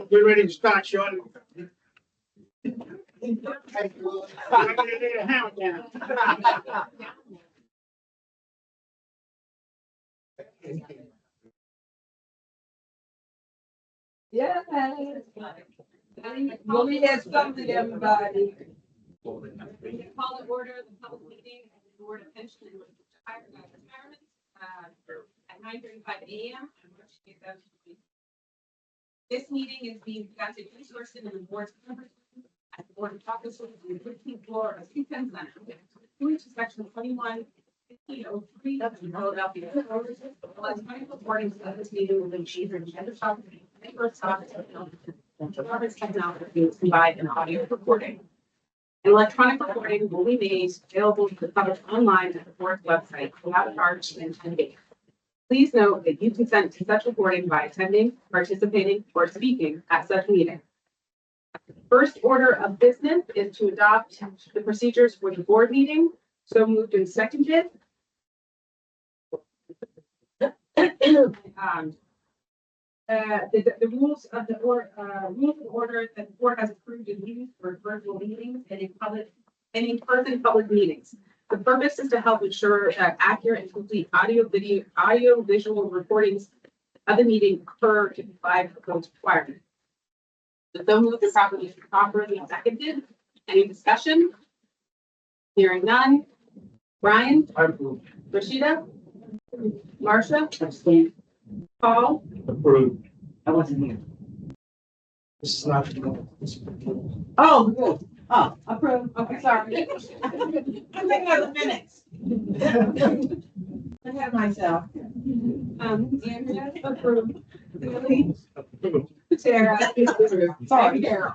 We're ready to start, Sean. I'm gonna do a countdown. Yeah. Well, we had something, everybody. Call to order the public meeting of the Board of Pension and Retirement at 9:35 a.m. on March 2020. This meeting is being conducted in person in the board's conference room at the board of office on the 15th floor of Penn Center, pursuant to section 21-1503 of the Philadelphia Code. Electronic recordings of this meeting will be achieved in the software technology to provide an audio recording. An electronic recording will be made available to the public online at the board's website without charge and 10 days. Please note that you consent to such recording by attending, participating, or speaking at such meeting. First order of business is to adopt the procedures for the board meeting. So moved and seconded. The rules of the order that the board has approved and used for virtual meetings and in person public meetings. The purpose is to help ensure that accurate and complete audio visual recordings of the meeting occur to comply with the code's requirements. The so moved and properly seconded. Any discussion? Hearing none. Brian? Rashida? Marcia? Abstain. Paul? Approved. I wasn't here. This is not. Oh, good. Oh, approved. Okay. Sorry. I'm thinking of the minutes. I had myself. Andrea? Approved. Lily? Sarah? Sorry. Carol?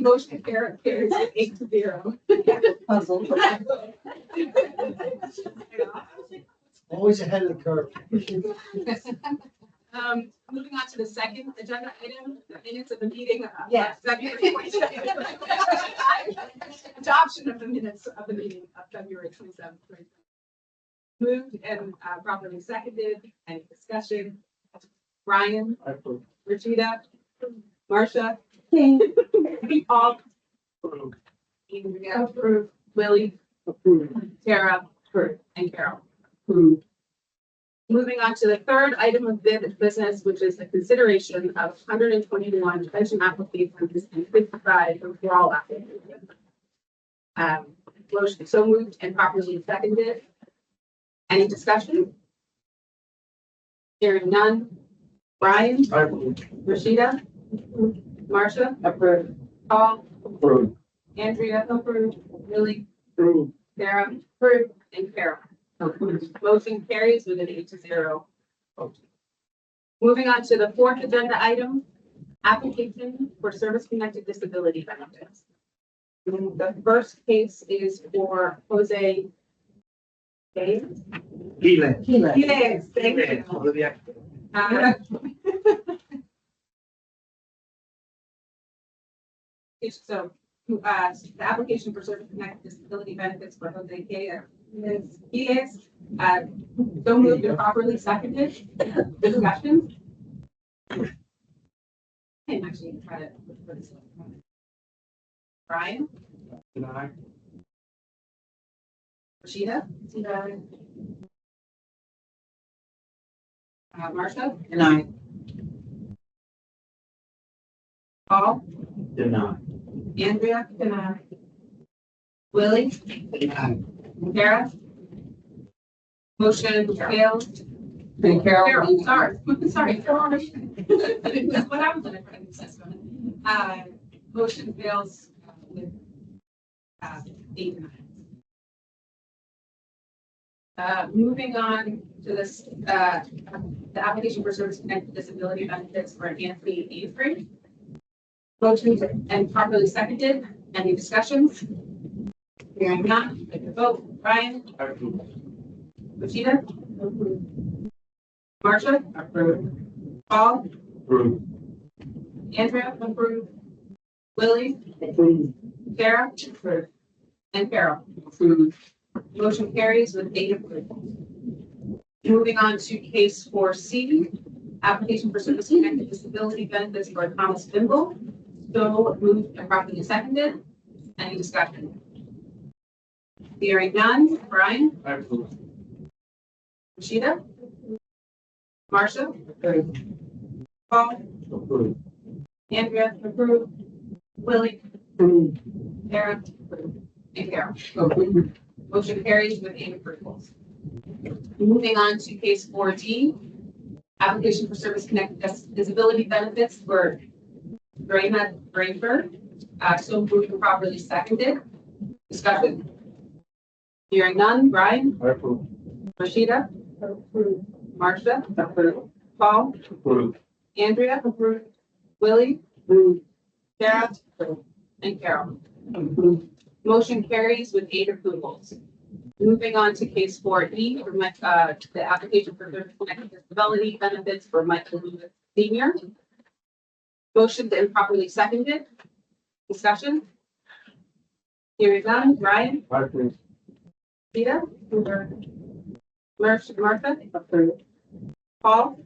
Motion carries 8-0. Puzzled. Always ahead of the curve. Moving on to the second agenda item, the minutes of the meeting. Yes. February 27th. Adoption of the minutes of the meeting of February 27th. Moved and properly seconded. Any discussion? Brian? Rashida? Marcia? Paul? Approved. Andrea? Approved. Lily? Approved. Tara? Approved. And Carol? Approved. Moving on to the third item of business, which is the consideration of 121 pension applications and 55 withdrawal applications. Motion so moved and properly seconded. Any discussion? Hearing none. Brian? Rashida? Marcia? Approved. Paul? Approved. Andrea? Approved. Lily? Approved. Sarah? Approved. And Carol? Motion carries with an 8-0. Moving on to the fourth agenda item, application for service-connected disability benefits. The first case is for Jose. Giles. Keelan. Giles, thank you. Olivia. So, the application for service-connected disability benefits for Jose Giles. So moved and properly seconded. Discussion. I'm actually try to look for this one. Brian? Denied. Rashida? Marcia? Denied. Paul? Denied. Andrea? Willie? Denied. Kara? Motion failed. And Carol, sorry. Sorry. Carol. That's what I was gonna try to assess on. Motion fails with 8 to 9. Moving on to this, the application for service connected disability benefits for Anthony Avery. Motion and properly seconded. Any discussions? Hearing none, take the vote. Brian? Rashida? Marcia? Approved. Paul? Approved. Andrea? Approved. Willie? Approved. Sarah? Approved. And Carol? Approved. Motion carries with 8 approvals. Moving on to case 4C, application for service connected disability benefits for Thomas Bimble. So moved and properly seconded. Any discussion? Hearing none. Brian, I approve. Rashida, Marcia, Approved. Paul, Approve. Andrea, approved. Willie, Approved. Sarah, and Carol. Approved. Motion carries with 8 approvals. Moving on to case 4D, application for service connected disability benefits for Graham Brainford. So moved and properly seconded. Discussion. Hearing none. Brian, I approve. Rashida, Approved. Marcia, Approved. Paul, Approve. Andrea, Willie, Approved. Sarah, and Carol. Approved. Motion carries with 8 approvals. Moving on to case 4E, for the application for service connected disability benefits for Michael Lewis Senior. Motion and properly seconded. Discussion. Hearing none. Brian, I approve. Rita, Martha, Approved. Paul,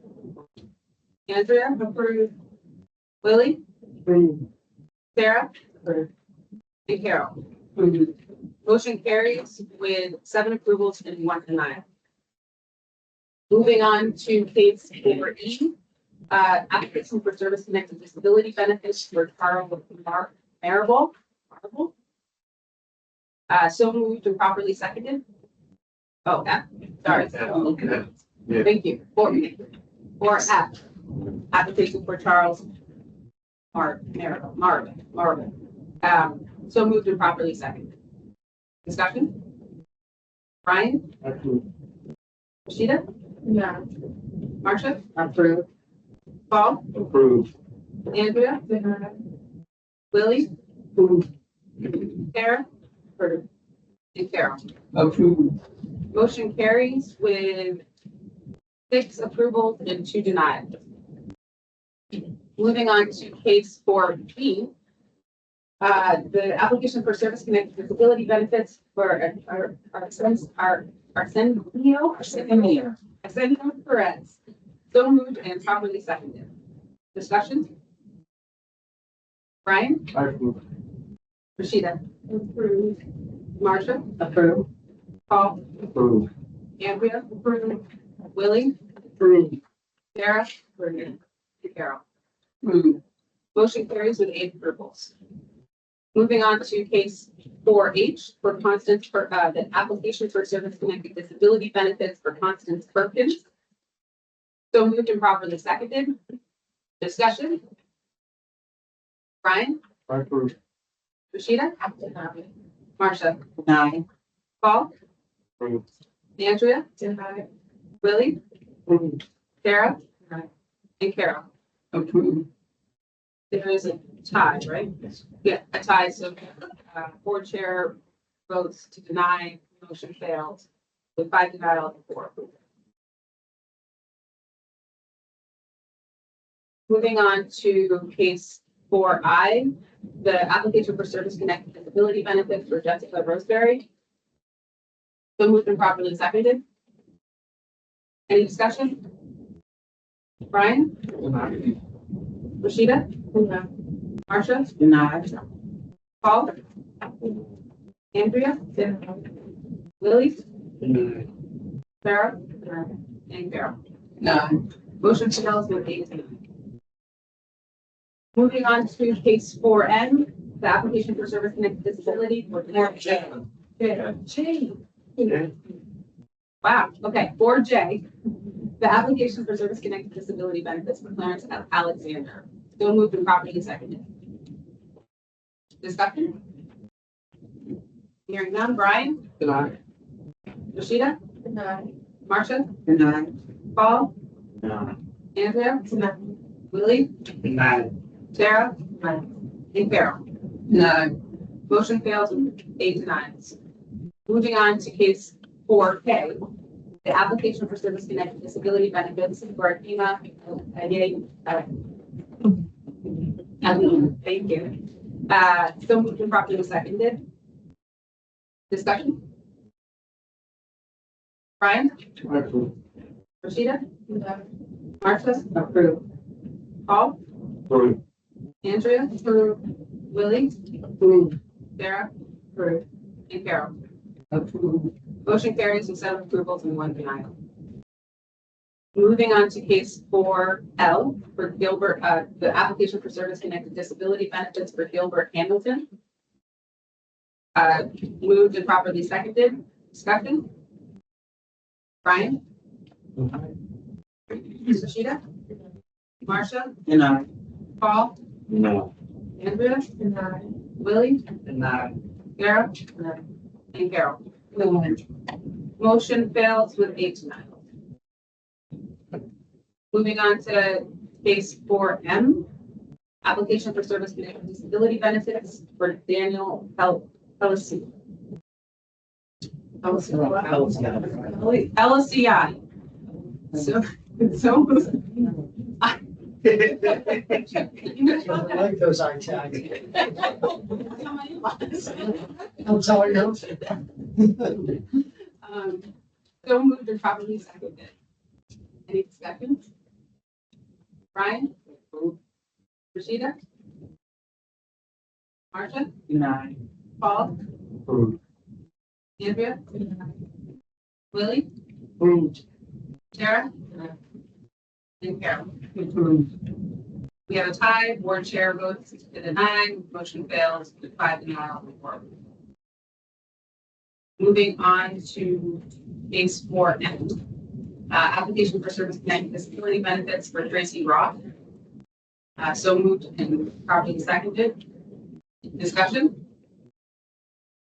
Andrea, Willie, Approved. Sarah, Approved. and Carol. Approved. Motion carries with 7 approvals and 1 denial. Moving on to case 4E, application for service connected disability benefits for Carl Marable. So moved and properly seconded. Oh, F, sorry. Okay. Yeah. Thank you. 4F, application for Charles Marble. So moved and properly seconded. Discussion? Brian, I approve. Rashida, No. Marcia, Approved. Paul, Approve. Andrea, Willie, Approved. Sarah, and Carol. Approved. Motion carries with 6 approvals and 2 denials. Moving on to case 4B, the application for service connected disability benefits for Arsenio Perez. So moved and properly seconded. Discussion? Brian, I approve. Rashida, Marcia, Approved. Paul, Approve. Andrea, Willie, Approved. Sarah, and Carol. Approved. Motion carries with 8 approvals. Moving on to case 4H for Constance, for the application for service connected disability benefits for Constance Perkins. So moved and properly seconded. Discussion? Brian, I approve. Rashida, Marcia, Nine. Paul, Approve. Andrea, Willie, Approved. Sarah, and Carol. Approved. There is a tie, right? Yeah, a tie, so 4 chair votes to deny, motion fails with 5 denial and 4 approval. Moving on to case 4I, the application for service connected disability benefits for Jessica Roseberry. So moved and properly seconded. Any discussion? Brian, Denied. Rashida, Marcia, Denied. Paul, Andrea, Lily, Denied. Sarah, and Carol. Nine. Motion fails with 8 to 9. Moving on to case 4N, the application for service connected disability for Wow, okay, 4J, the application for service connected disability benefits for Clarence Alexander. So moved and properly seconded. Discussion? Hearing none. Brian, Denied. Rashida, Marcia, Denied. Paul, Denied. Andrea, Willie, Denied. Sarah, and Carol. Nine. Motion fails with 8 to 9. Moving on to case 4K, the application for service connected disability benefits for Akima. Thank you. So moved and properly seconded. Discussion? Brian, I approve. Rashida, Marcia? Approved. Paul? Approved. Andrea? Approved. Willie? Approved. Sarah? Approved. And Carol. Approved. Motion carries with 7 approvals and 1 denial. Moving on to case 4L for Gilbert, the application for service-connected disability benefits for Gilbert Hamilton. Moved and properly seconded. Discussion? Brian? Rashida? Marcia? Denied. Paul? No. Andrea? Willie? Denied. Sarah? And Carol. Denied. Motion fails with 8 denials. Moving on to case 4M, application for service connected disability benefits for Daniel LSCI. So. I like those eye tags. I'm telling you. So moved and properly seconded. Any discussion? Brian? Rashida? Marcia? Denied. Paul? Approved. Andrea? Willie? Approved. Sarah? And Carol. Approved. We have a tie. Board chair votes to deny. Motion fails with 5 denial and 4. Moving on to case 4N. Application for service connected disability benefits for Tracy Roth. So moved and properly seconded. Discussion?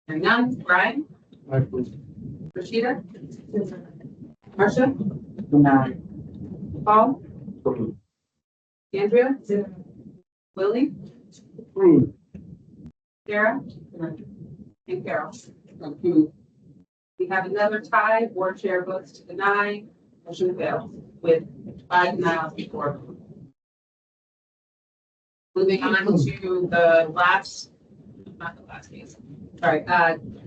Hearing none. Brian? Rashida? Marcia? Denied. Paul? Approved. Andrea? Willie? Approved. Sarah? And Carol. Approved. We have another tie. Board chair votes to deny. Motion fails with 5 denials and 4. Moving on to the last, not the last case. Sorry,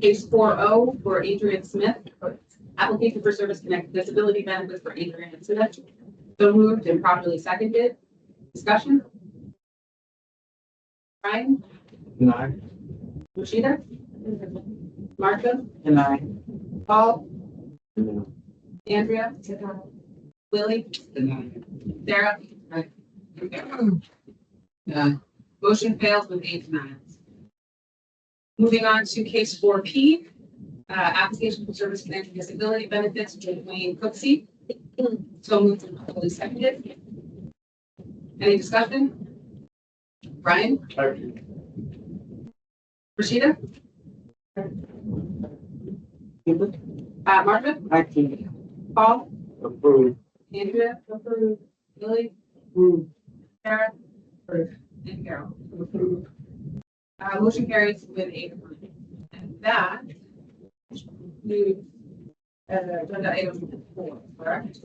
case 4O for Adrian Smith. Application for service connected disability benefits for Adrian Smith. So moved and properly seconded. Discussion? Brian? Denied. Rashida? Martha? Denied. Paul? No. Andrea? Willie? Denied. Sarah? Denied. Motion fails with 8 denials. Moving on to case 4P, application for service connected disability benefits for Wayne Cooksey. So moved and properly seconded. Any discussion? Brian? Rashida? Martha? Paul? Approved. Andrea? Approved. Lily? Approved. Sarah? And Carol? Motion carries with 8 approved. And that leaves agenda item 4, correct?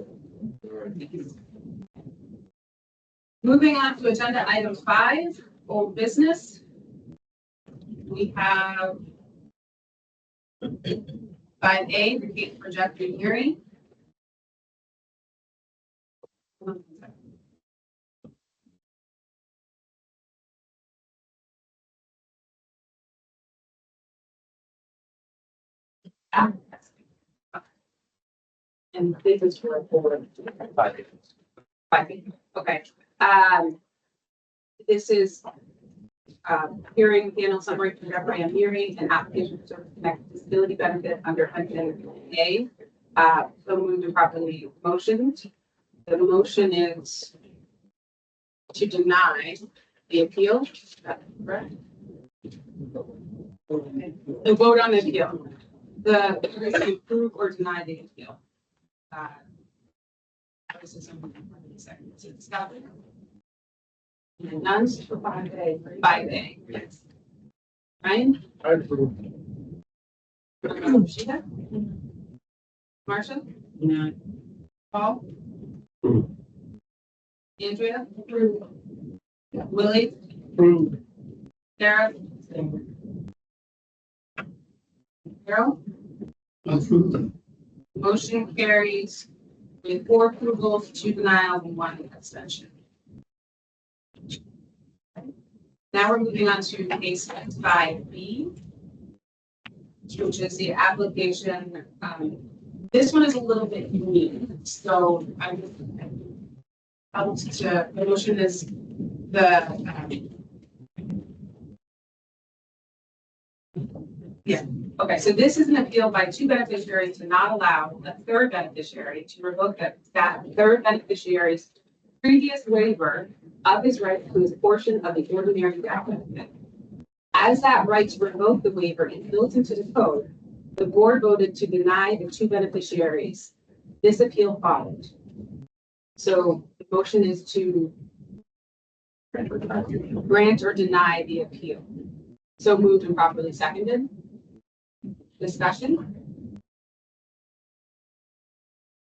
Moving on to agenda item 5, old business. We have 5A, the case projected hearing. And this is for board. 5A. Okay. This is hearing panel summary for referendum hearing and application for service connected disability benefit under Huntington A. So moved and properly motioned. The motion is to deny the appeal. Is that correct? The vote on the appeal. The to approve or deny the appeal. This is something in seconds. It's got it. And none for 5A. 5A. Yes. Ryan? I approve. Rashida? Marcia? Denied. Paul? Approved. Andrea? Willie? Approved. Sarah? Carol? Approved. Motion carries with 4 approvals, 2 denials, and 1 abstention. Now we're moving on to case 5B, which is the application. This one is a little bit unique, so I helped to, the motion is okay, so this is an appeal by 2 beneficiaries to not allow a 3rd beneficiary to revoke that 3rd beneficiary's previous waiver of his right to his portion of the ordinary death benefit. As that right to revoke the waiver is built into the code, the board voted to deny the 2 beneficiaries. This appeal followed. So the motion is to grant or deny the appeal. So moved and properly seconded. Discussion?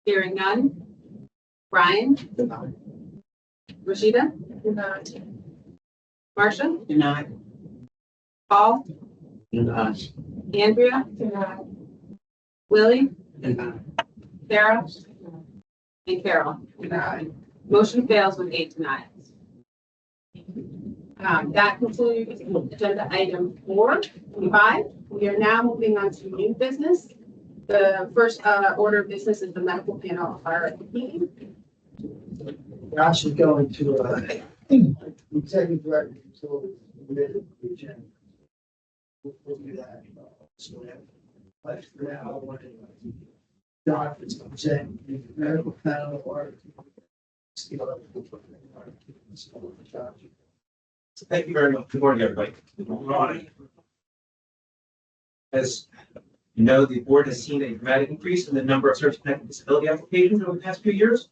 Hearing none. Brian? Denied. Rashida? Marcia? Denied. Paul? Denied. Andrea? Willie? Denied. Sarah? And Carol? Denied. Motion fails with 8 denials. That concludes agenda item 4.5. We are now moving on to new business. The first order of business is the medical panel RFP. We're actually going to, executive director until the agenda. We'll do that. So, but for now, I want to, John, it's present the medical panel or. Thank you very much. Good morning, everybody. Good morning. As you know, the board has seen a dramatic increase in the number of service-connected disability applications over the past few years.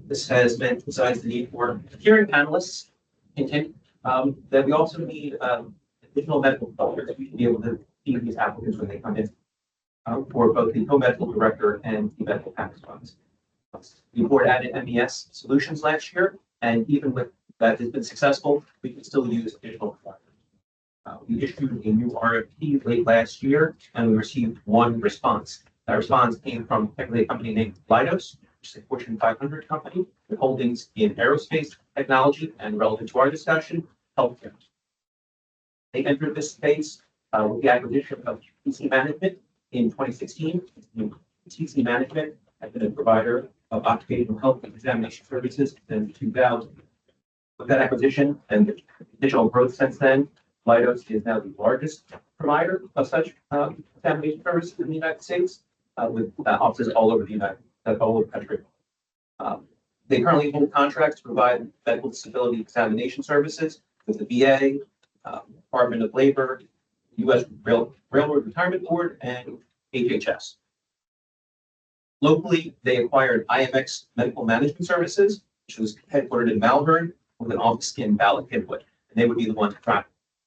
This has meant, besides the need for hearing panelists, that we also need additional medical doctors to be able to see these applicants when they come in for both the co-medical director and the medical practice funds. The board added MES solutions last year, and even with that has been successful, we can still use additional doctors. We issued a new RFP late last year, and we received 1 response. That response came from a company named Leidos, which is a Fortune 500 company with holdings in aerospace technology and, relevant to our discussion, healthcare. They entered this space with the acquisition of TC Management in 2016. TC Management has been a provider of occupational health examination services since 2000. With that acquisition and the additional growth since then, Leidos is now the largest provider of such examination services in the United States, with offices all over the country. They currently hold contracts to provide medical disability examination services with the VA, Department of Labor, U.S. Railroad Retirement Board, and HHS. Locally, they acquired IMX Medical Management Services, which was headquartered in Malvern, with an office in Ballard, Kidwood, and they would be the ones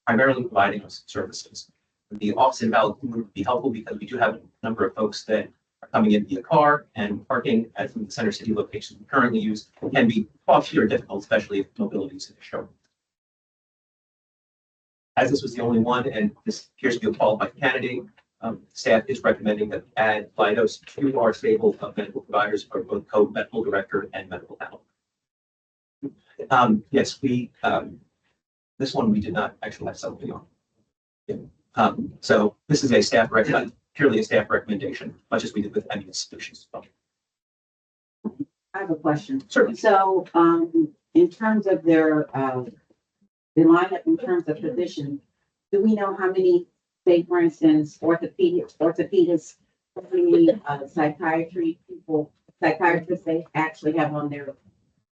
primarily providing us services. The office in Ballard would be helpful because we do have a number of folks that are coming in via car, and parking at some of the center city locations we currently use can be costly or difficult, especially if mobility is an issue. As this was the only one, and this appears to be a qualified candidate, staff is recommending that we add Leidos to our stable of medical providers for both co-medical director and medical panel. Yes, this one we did not actually have something on. Yeah. So this is a staff purely a staff recommendation, much as we did with MES solutions. I have a question. Certainly. So, in terms of their, the lineup in terms of position, do we know how many, say, for instance, orthopedists, how many psychiatry people, psychiatrists they actually have on their,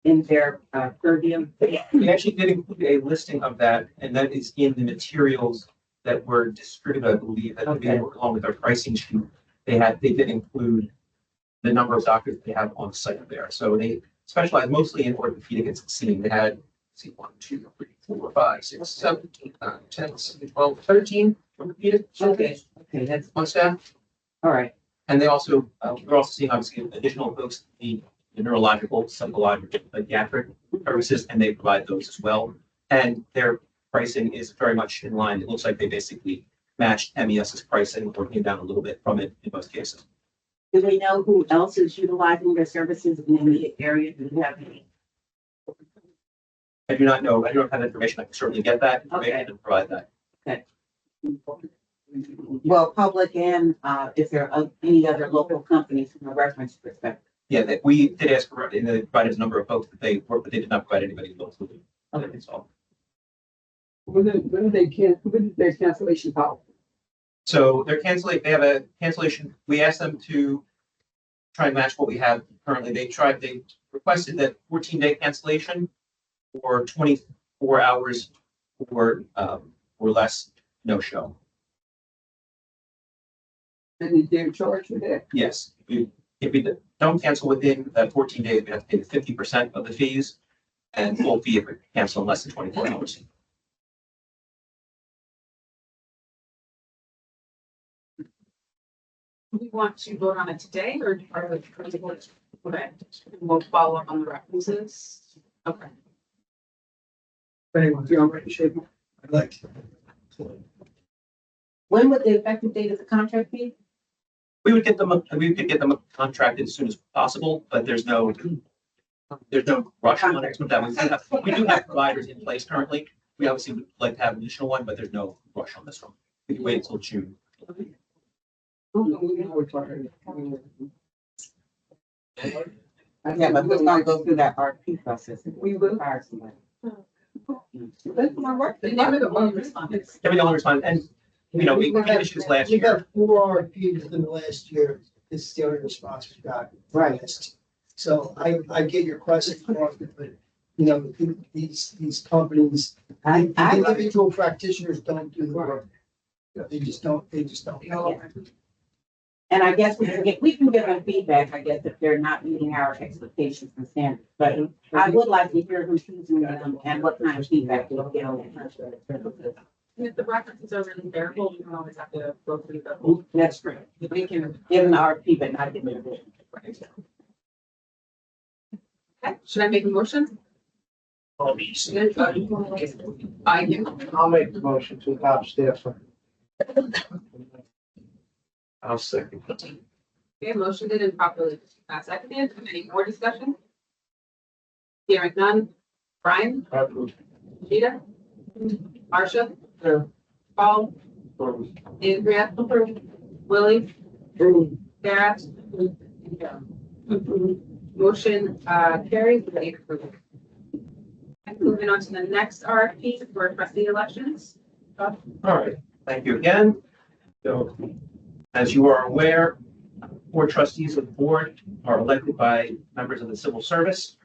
in their purview? We actually did include a listing of that, and that is in the materials that were distributed, I believe, that Okay. along with our pricing sheet. They did include the number of doctors they have on site there. So they specialize mostly in orthopedic and scene. They had, let's see, 1, 2, 3, 4, 5, 6, 7, 8, 9, 10, 11, 12, 13 orthopedic Okay, that's, on staff. all right. And they also, we're also seeing obviously additional folks, the neurological, psychological, psychiatric services, and they provide those as well. And their pricing is very much in line. It looks like they basically matched MES's pricing or came down a little bit from it in most cases. Do we know who else is utilizing their services in the immediate area? Do we have any? I do not know. I don't have that information. I can certainly get that information Okay. and provide that. Well, public and, if there are any other local companies from a reference perspective? Yeah, that we did ask for, and they provided a number of folks that they worked, but they did not provide anybody locally. Okay. So When did their cancellation policy? they're canceling, they have a cancellation. We asked them to try and match what we have currently. They requested that 14-day cancellation or 24 hours or less, no show. And they're charged with that? Yes, if we don't cancel within 14 days, we have to pay 50% of the fees and full fee if we cancel in less than 24 hours. Do we want to vote on it today or are we? Okay, we'll follow up on the references. Okay. Anyone, you already shape? I'd like to. When would the effective date of the contract be? We could get them contracted as soon as possible, but there's no rush on it. We do have providers in place currently. We obviously would like to have an additional one, but there's no rush on this one. We can wait until June. Yeah, but we're gonna go through that RFP process. We will. Hire somebody. That's my work. The name of the one respondents. Can we only respond? And, we had issues last We year. got 4 RFPs in the last year. This is the only response we got. Right. So I get your question, but these companies, I, individual practitioners don't do the work. They just don't. and I guess we can give them feedback, I guess, if they're not meeting our expectations and standards. But I would like to hear who's using them and what kind of feedback they'll get on that. If the references are really terrible, we don't always have to go through the whole. That's true. We can give them the RFP, but not give them the bid. Okay, should I make a motion? I do. I'll make the motion to adopt staff. I'll second. Okay, motion did and properly seconded. Any more discussion? Hearing none. Brian, Gita, Marcia, Paul, Andrea, Willie, Sarah. Motion carries with 8 approval. And moving on to the next RFP for trustee elections. All right, thank you again. So, as you are aware, 4 trustees of the board are elected by members of the civil service,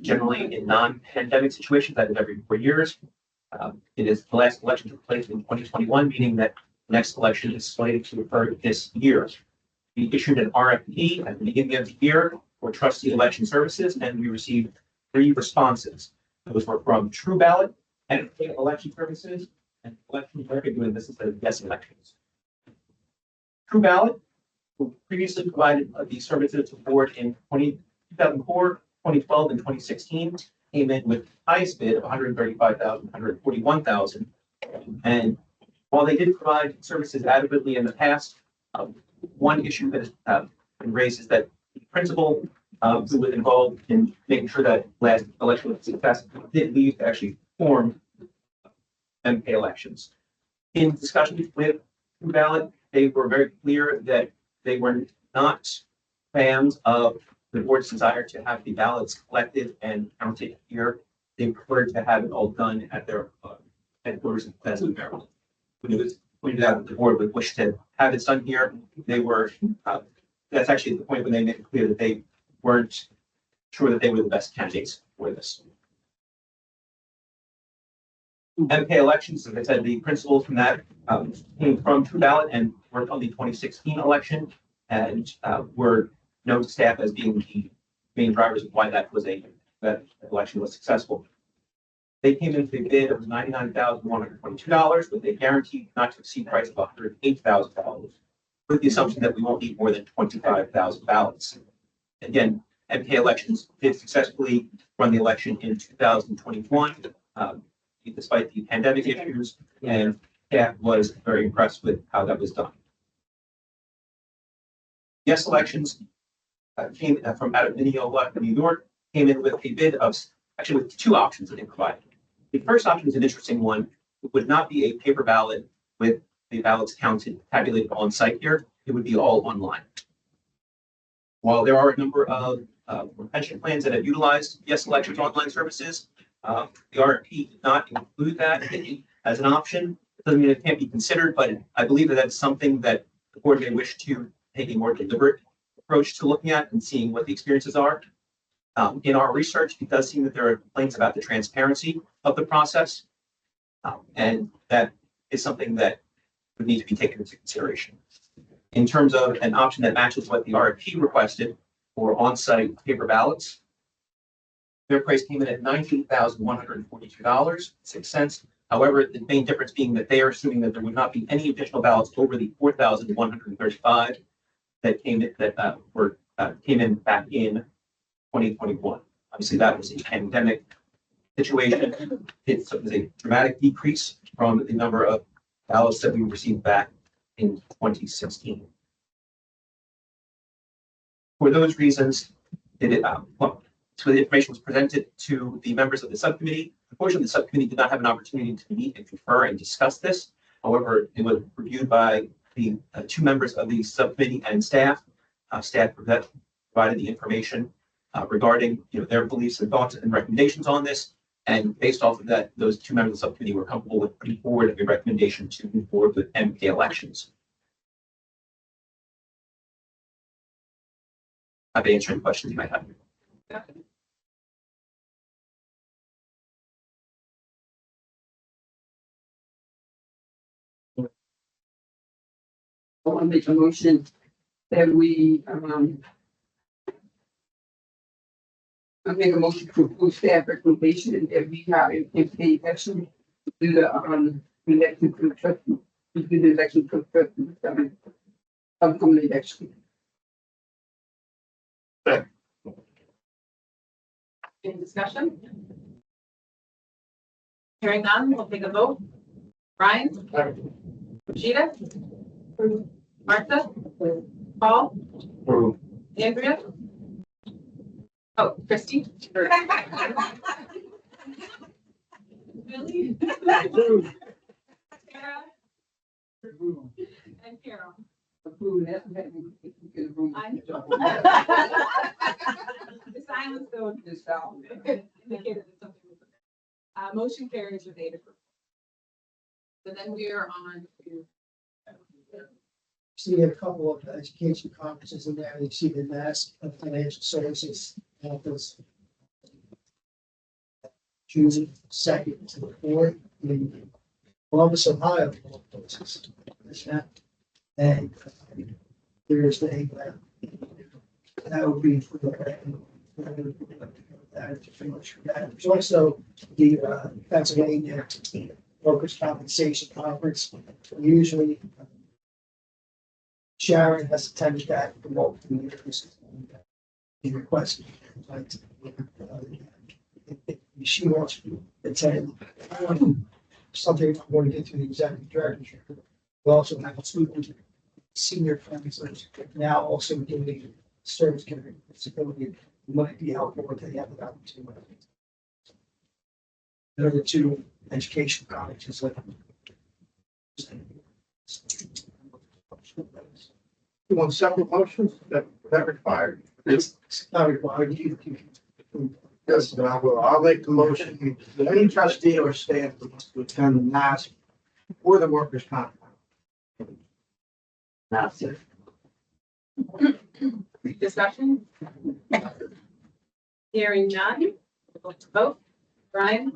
generally in non-pandemic situations, that is every 4 years. It is the last election took place in 2021, meaning that the next election is slated to occur this year. We issued an RFP at the beginning of the year for trustee election services, and we received 3 responses. Those were from True Ballot, and Election Services, and Election Record doing business as Yes Elections. True Ballot, who previously provided these services to the board in 2004, 2012, and 2016, came in with the highest bid of $135,000, $141,000. And while they did provide services adequately in the past, one issue that has been raised is that the principal who was involved in making sure that last election was successful did leave to actually form MK elections. In discussions with True Ballot, they were very clear that they were not fans of the board's desire to have the ballots collected and counted here. They preferred to have it all done at their headquarters in Pleasant, Maryland. When it was pointed out that the board would wish to have it done here, they were, that's actually the point when they made it clear that they weren't sure that they were the best candidates for this. MK elections, as I said, the principals from that came from True Ballot and worked on the 2016 election and were known to staff as being the main drivers of why that election was successful. They came in with a bid of $99,122, with a guaranteed not to exceed price of $108,000, with the assumption that we won't need more than 25,000 ballots. Again, MK elections did successfully run the election in 2021. Despite the pandemic issues, and staff was very impressed with how that was done. Yes Elections came from out of Mineola, New York, came in with a bid of, actually with two options that they provided. The first option is an interesting one. It would not be a paper ballot with the ballots counted, tabulated on site here. It would be all online. While there are a number of pension plans that have utilized Yes Elections online services, the RFP did not include that as an option. It doesn't mean it can't be considered, but I believe that that's something that the board may wish to take a more deliberate approach to looking at and seeing what the experiences are. In our research, it does seem that there are complaints about the transparency of the process. And that is something that would need to be taken into consideration. In terms of an option that matches what the RFP requested for on-site paper ballots, their price came in at $19,142.06. However, the main difference being that they are assuming that there would not be any additional ballots over the 4,135 that came in back in 2021. Obviously, that was a pandemic situation. It was a dramatic decrease from the number of ballots that we received back in 2016. For those reasons, so the information was presented to the members of the subcommittee. Unfortunately, the subcommittee did not have an opportunity to meet and confer and discuss this. However, it was reviewed by the two members of the subcommittee and staff. Staff provided the information regarding their beliefs and thoughts and recommendations on this. And based off of that, those two members of the subcommittee were comfortable with putting forward a recommendation to move forward with MK Elections. I've answered any questions you might have. I want to make a motion that we, I make a motion to approve staff recommendation that we have in pay action to do the, election to the trustee, to do the election to the trustee, upcoming election. Any discussion? Hearing none, we'll take a vote. Brian? Rashida? Martha? Paul? Andrea? Oh, Christie? Billy? Sarah? And Carol? Approve that, that we get a room. The silence zone This out. indicated that something was. Motion carries with 8 approval. So then we are on to. So you have a couple of education conferences in there. You see the Mass Financial Services Office. June 2nd to the 4th in Columbus, Ohio. And Thursday, that would be for there's also the Pennsylvania Workers' Compensation Conference. Usually Sharon has attended that for multiple years. He requested if she wants to attend something I want to get to the executive director. We also have a senior counselors now also doing service care disability. It might be helpful if they have the opportunity. There are two education colleges like. You want separate motions that required? It's not required. Yes, but I will. I'll make the motion. Any trustee or staff who wants to attend the Mass or the workers' comp. That's it. Discussion? Hearing none, we're going to vote. Brian?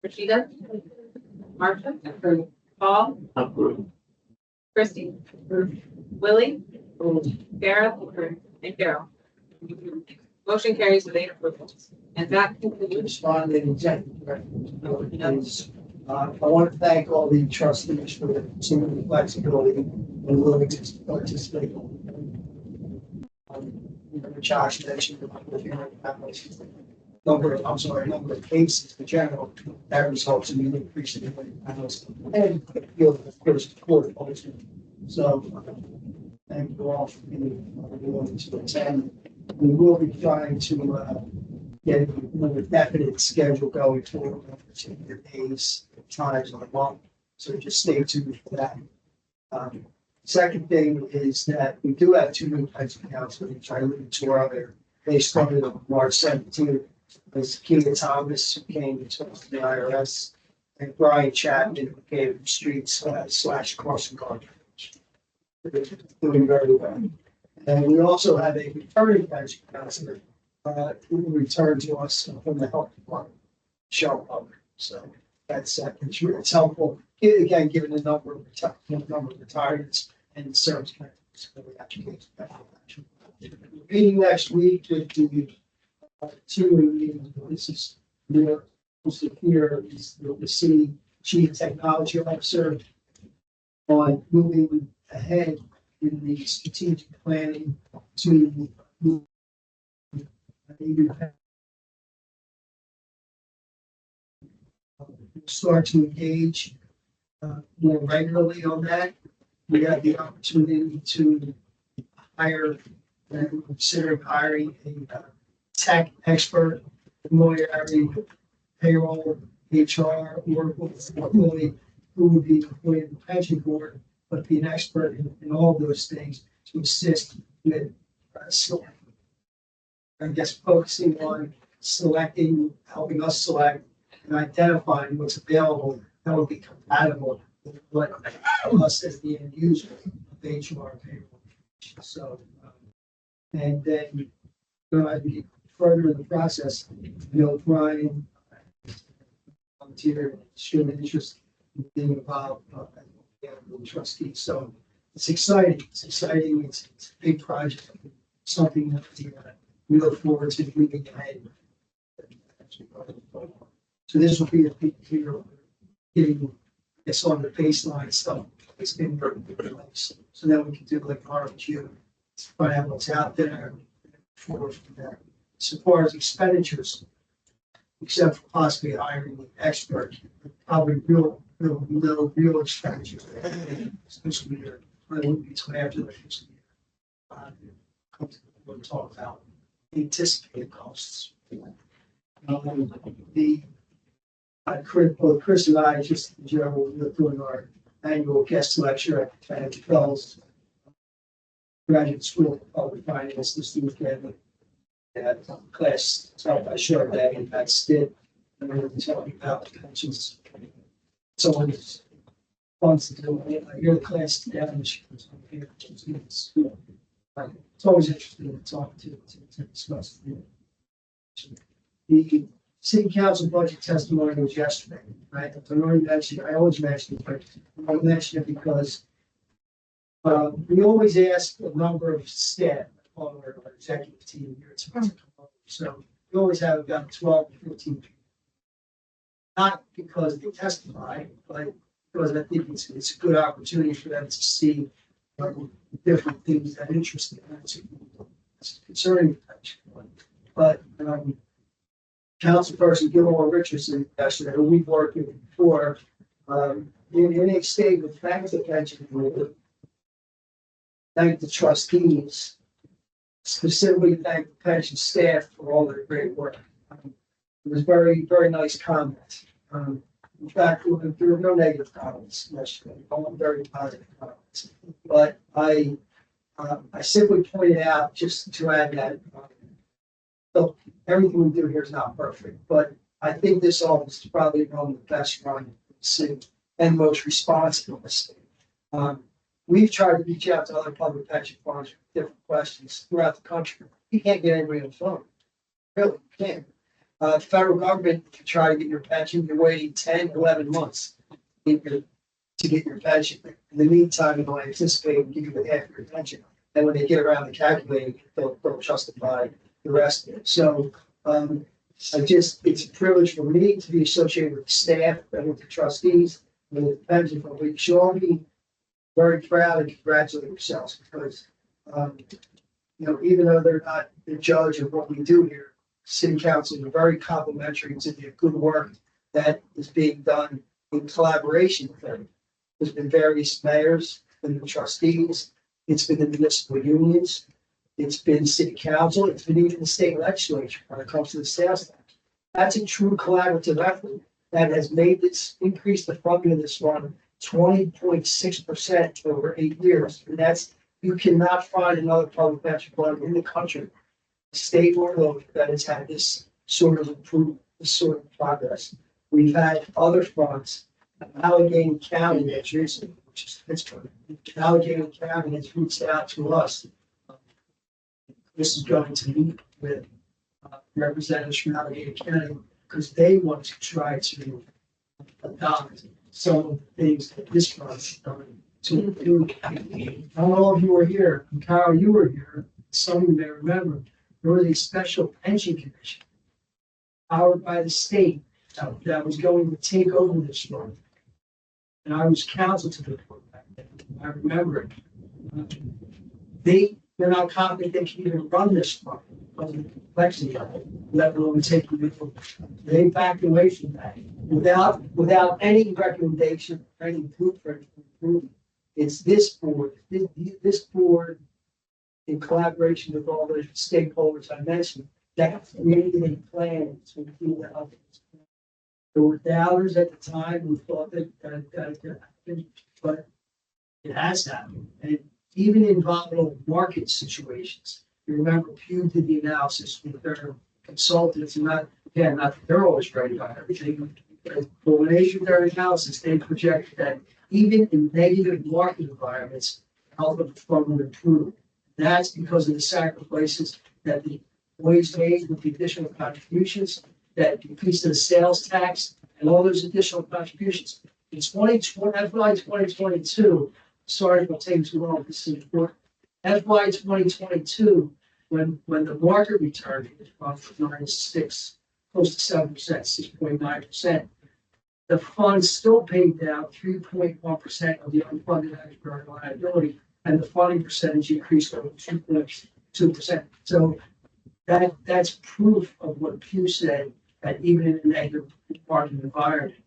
Rashida? Martha? Paul? Christie? Willie? Gareth? And Carol? Motion carries with 8 approvals. And that concludes. Respond to the executive director. I want to thank all the trustees for the continued flexibility and willing to participate. Josh mentioned number of cases in general that results in an increase in the panels and the field of course court also. So thank you all for being willing to attend. We will be trying to get a more definite schedule going forward, particular days, times of the month. So just stay tuned for that. Second thing is that we do have two new pension accounts, which I alluded to earlier. They started on March 17th. It's Keita Thomas, who came to the IRS, and Brian Chapman, who came from Streets / Crossing Guard. Doing very well. And we also have a returning pension counselor who will return to us from the health department, Michelle Butler. So that's it's helpful. Again, given the number of retirements and service connections for the application. Meeting next week with the two meetings. This is more here is the city chief technology officer on moving ahead in the strategic planning to start to engage more regularly on that. We have the opportunity to hire and consider hiring a tech expert, familiarity, payroll, HR, Oracle, employee who would be employed in the pension board, but be an expert in all of those things to assist with focusing on selecting, helping us select and identifying what's available that would be compatible with what us as the end user of HR payroll. So, and then as we get further in the process, Brian volunteered, showed an interest in being involved with trustees. So it's exciting. It's exciting. It's a big project. Something that we look forward to moving ahead. So this will be a big deal. Getting this on the baseline stuff. It's been very nice. So then we can do like RFQ, find out what's out there. Forward from there. So far as expenditures, except for possibly hiring an expert, probably real expenditure. Fiscal year, but it wouldn't be until after the fiscal year. We'll talk about anticipated costs. Both Chris and I just in general we're doing our annual guest lecture at Trinity Fellows Graduate School of Public Finance this weekend. At class taught by Short Day and Matt Stitt, and we're talking about pensions. So it's fun to do. I hear the class down in here. It's always interesting to talk to discuss. The city council budget testimony was yesterday, right? I always mention it, but I mention it because we always ask a number of staff on our executive team here. So we always have about 12 to 15 people. Not because they testify, but because I think it's a good opportunity for them to see different things that interest them. It's concerning. But Councilperson Gilmore Richardson, yesterday, who we've worked with before, in a statement, thanks the pension board, thank the trustees, specifically thank the pension staff for all their great work. It was very, very nice comments. In fact, there were no negative comments yesterday, all very positive comments. But I simply pointed out, just to add that, so everything we do here is not perfect, but I think this office is probably one of the best run in the city and most responsible in the state. We've tried to reach out to other public pension funds with different questions throughout the country. You can't get anybody on the phone. Really, you can't. Federal government, if you try to get your pension, you're waiting 10, 11 months to get your pension. In the meantime, they'll anticipate and give you half your pension. And when they get around to calculating, they'll justify the rest of it. So it's a privilege for me to be associated with the staff and with the trustees and with the pension fund. We should all be very proud and congratulate yourselves because, even though they're not the judge of what we do here, city council are very complimentary to the good work that is being done in collaboration with them. There's been various mayors and the trustees It's been the municipal unions. It's been city council. It's been even the state legislature when it comes to the sales tax. That's a true collaborative effort that has made this increase the funding of this fund 20.6% over 8 years. And that's, you cannot find another public pension fund in the country, state or local, that has had this sort of improvement, this sort of progress. We've had other funds, Allegheny County, that's recent, which is Pittsburgh. Allegheny County has reached out to us. This is going to meet with representatives from Allegheny County because they want to try to adopt some of the things that this fund has done to do. Not all of you were here, and Kyle, you were here. Some of you may remember, there was a special pension commission powered by the state that was going to take over this fund. And I was counsel to the board back then. I remember it. They're not confident they can even run this fund because of the complexity of it, let alone taking it over. They backed away from that without any recommendation, any blueprint for improvement. It's this board, this board, in collaboration with all the stakeholders I mentioned, that created a plan to improve the health. There were doubters at the time who thought that could happen, but it has happened. And even in volatile market situations, you remember Pew did the analysis with their consultants, and not that they're always right about everything, but when they did their analysis, they projected that even in negative market environments, health of the fund would improve. That's because of the sacrifices that the employees made with the additional contributions, that increase in the sales tax, and all those additional contributions. In FY 2022, sorry if I'm taking too long, this is important. FY 2022, when the market returned, it was from 9.6, close to 7%, 6.9%. The fund still paid down 3.1% of the unfunded actuarial liability, and the funding percentage increased over 2.2%. So that's proof of what Pew said, that even in a negative market environment,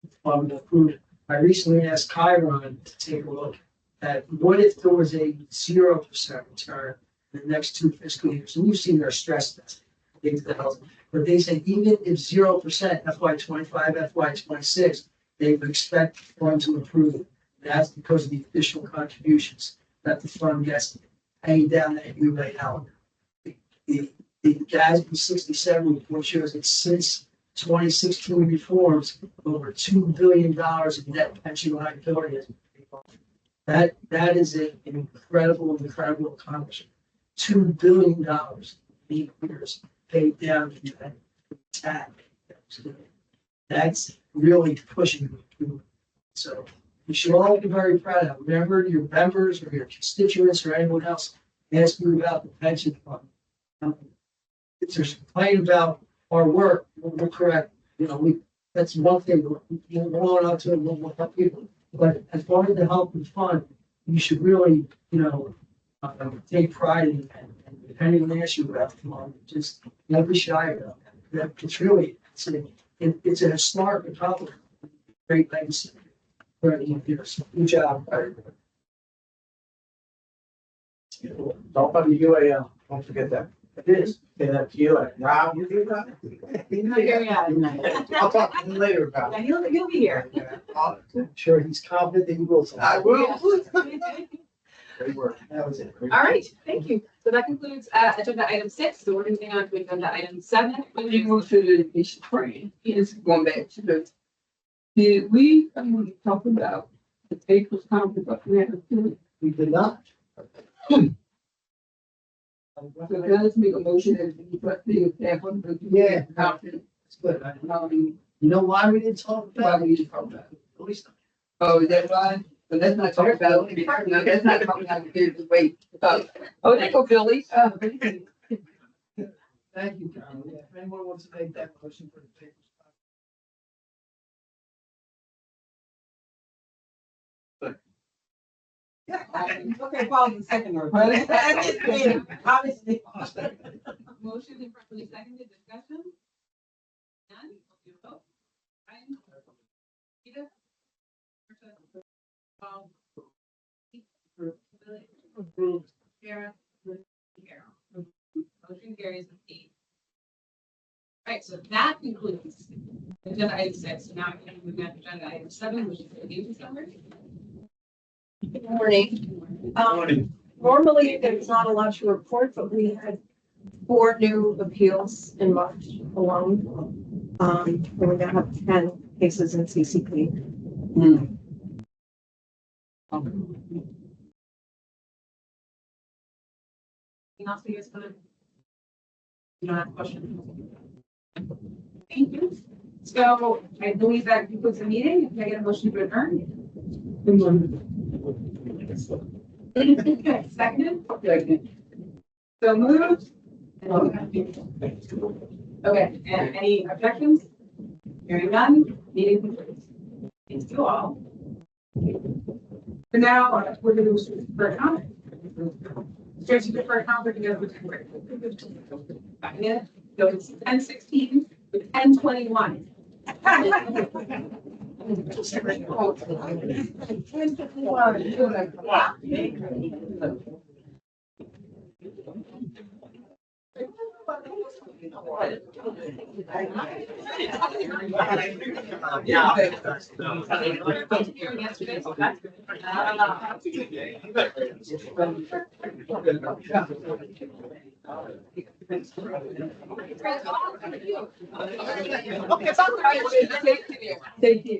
the fund improved. I recently asked Chiron to take a look at what if there was a 0% return in the next 2 fiscal years, and you've seen their stress test, things that help. But they said even if 0% FY25, FY26, they would expect the fund to improve. That's because of the additional contributions that the fund gets paying down that UAL. The GASB 67 report shows that since 2016 reforms, over $2 billion in net pension liability has been paid off. That is an incredible accomplishment. $2 billion in 8 years paid down to that tax. That's really pushing the through. So you should all be very proud of it. Remember your members or your constituents or anyone else ask you about the pension fund. If there's a complaint about our work, we're correct. That's one thing. We're going out to it, we'll help people. But as far as the help and fund, you should really, take pride in that. And if anyone asks you about the fund, just don't be shy about that. It's really, it's a historic accomplishment. Great legacy. Good job. Don't fund the UAL, don't forget that. It is. Say that to you, like, Rob, you do that? I'll talk to him later about it. You'll be here. I'm sure he's confident that you will. I will. Great work. That was it. All right, thank you. So that concludes agenda item 6. So we're moving on to agenda item 7. When you move to the litigation frame, is going back to did we talk about the papers conference up there? So We did not. let's make a motion as the trustee of staff on the. Yeah. Conference. It's good. You know why we didn't talk Why about we it? didn't talk about it? At least. Oh, is that why? But let's not talk about it. No, that's not talking about the wait. Oh, there go Billy. Thank you, Carol. Yeah, if anyone wants to make that motion for the papers. Okay, Paul, the second or. Obviously. Motion and properly seconded, discussion? None? Okay, vote. Ryan? Peter? Paul? Billy? Kara, Carol. Motion carries with eight. Right, so that concludes agenda item 6. So now I can move on to agenda item 7, which is the review summary. Good morning. Normally, there's not a lot to report, but we had 4 new appeals in March alone. And we're gonna have 10 cases in CCP. Anything else you guys want to? You don't have a question? Thank you. So I believe that concludes the meeting. Can I get a motion to adjourn? Okay, seconded? Second. So moved. Okay, and any objections? Hearing none, meeting concludes. Thank you all. So now we're going to do for a comment. Strategy for a comment, you guys would back in. So it's 10:16 with 10:21. Yesterday, so that's good. Thank you.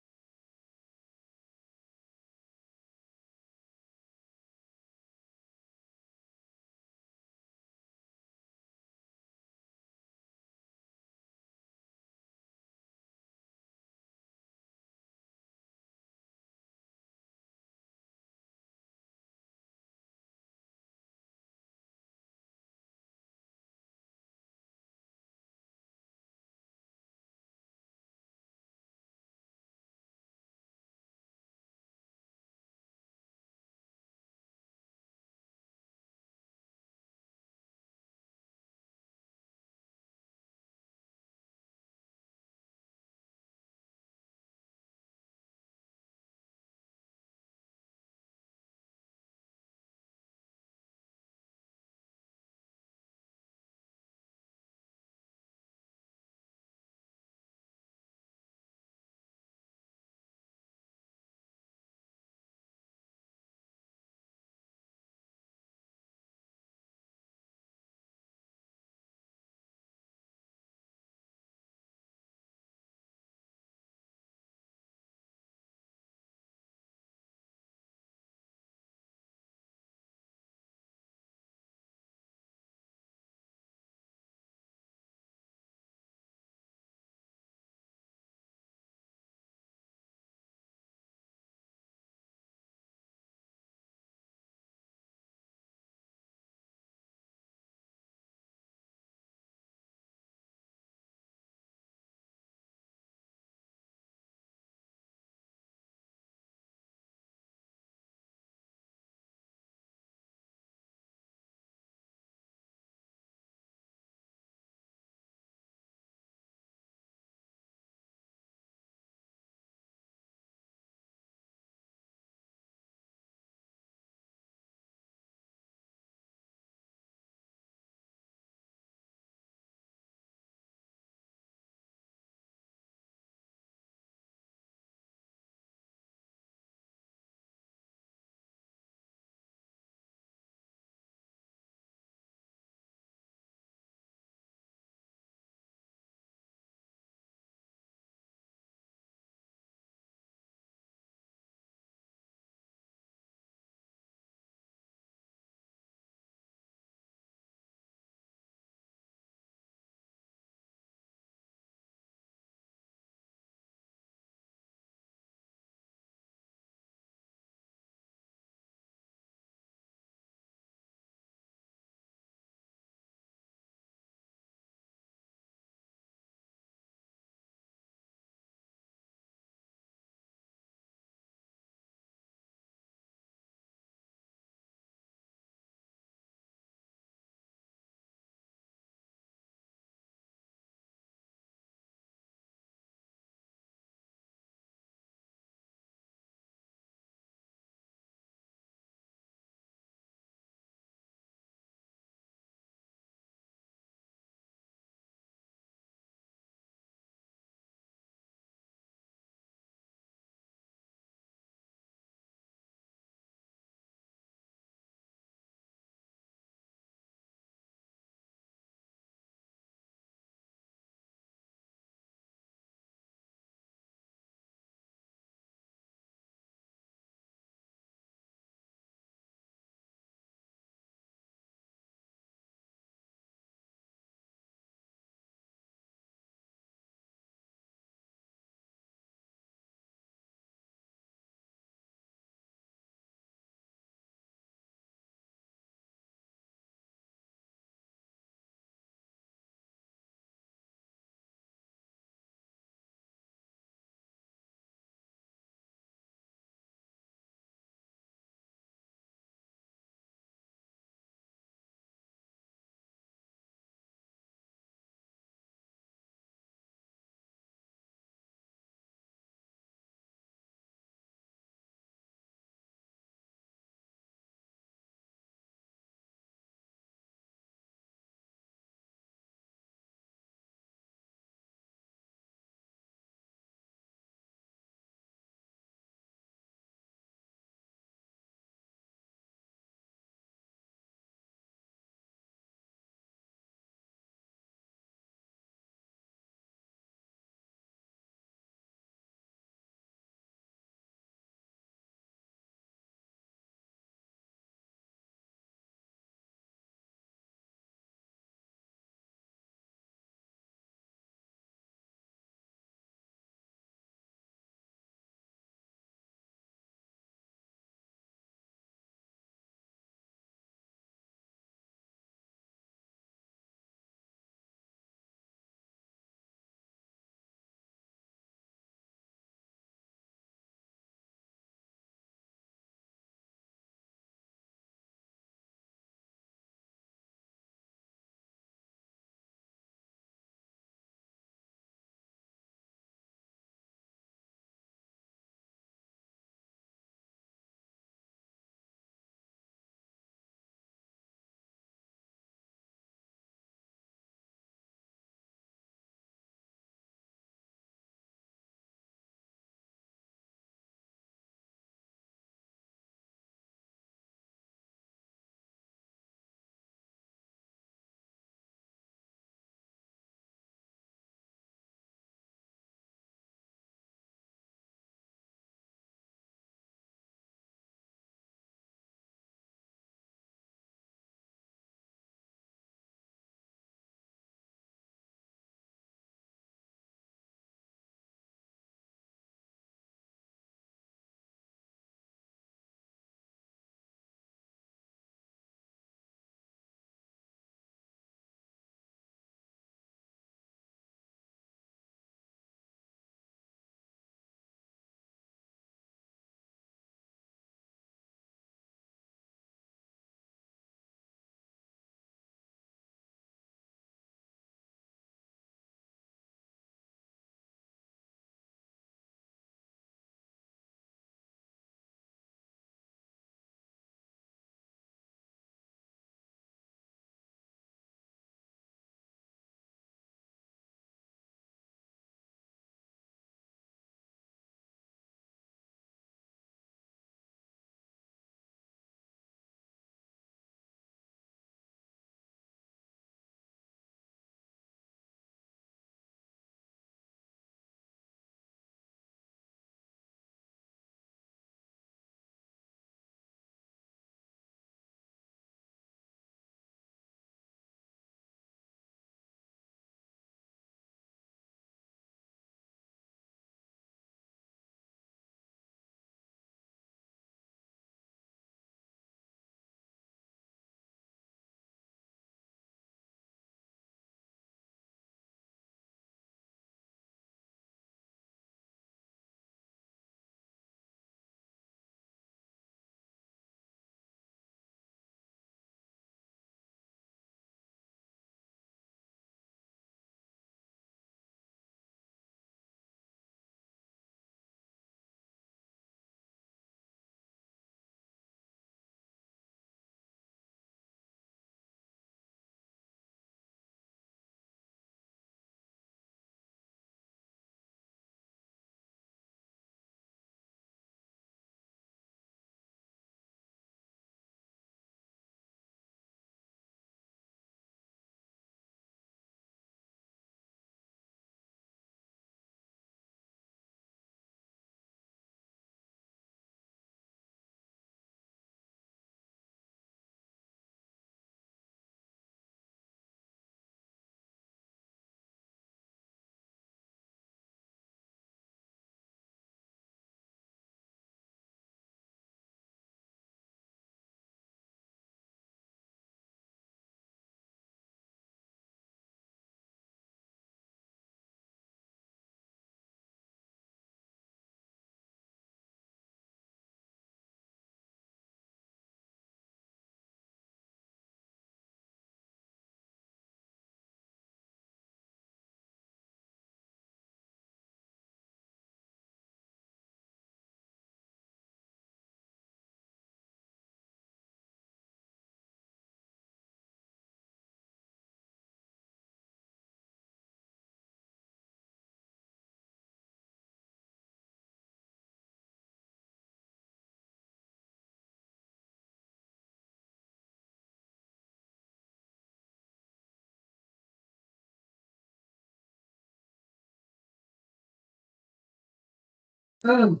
Calling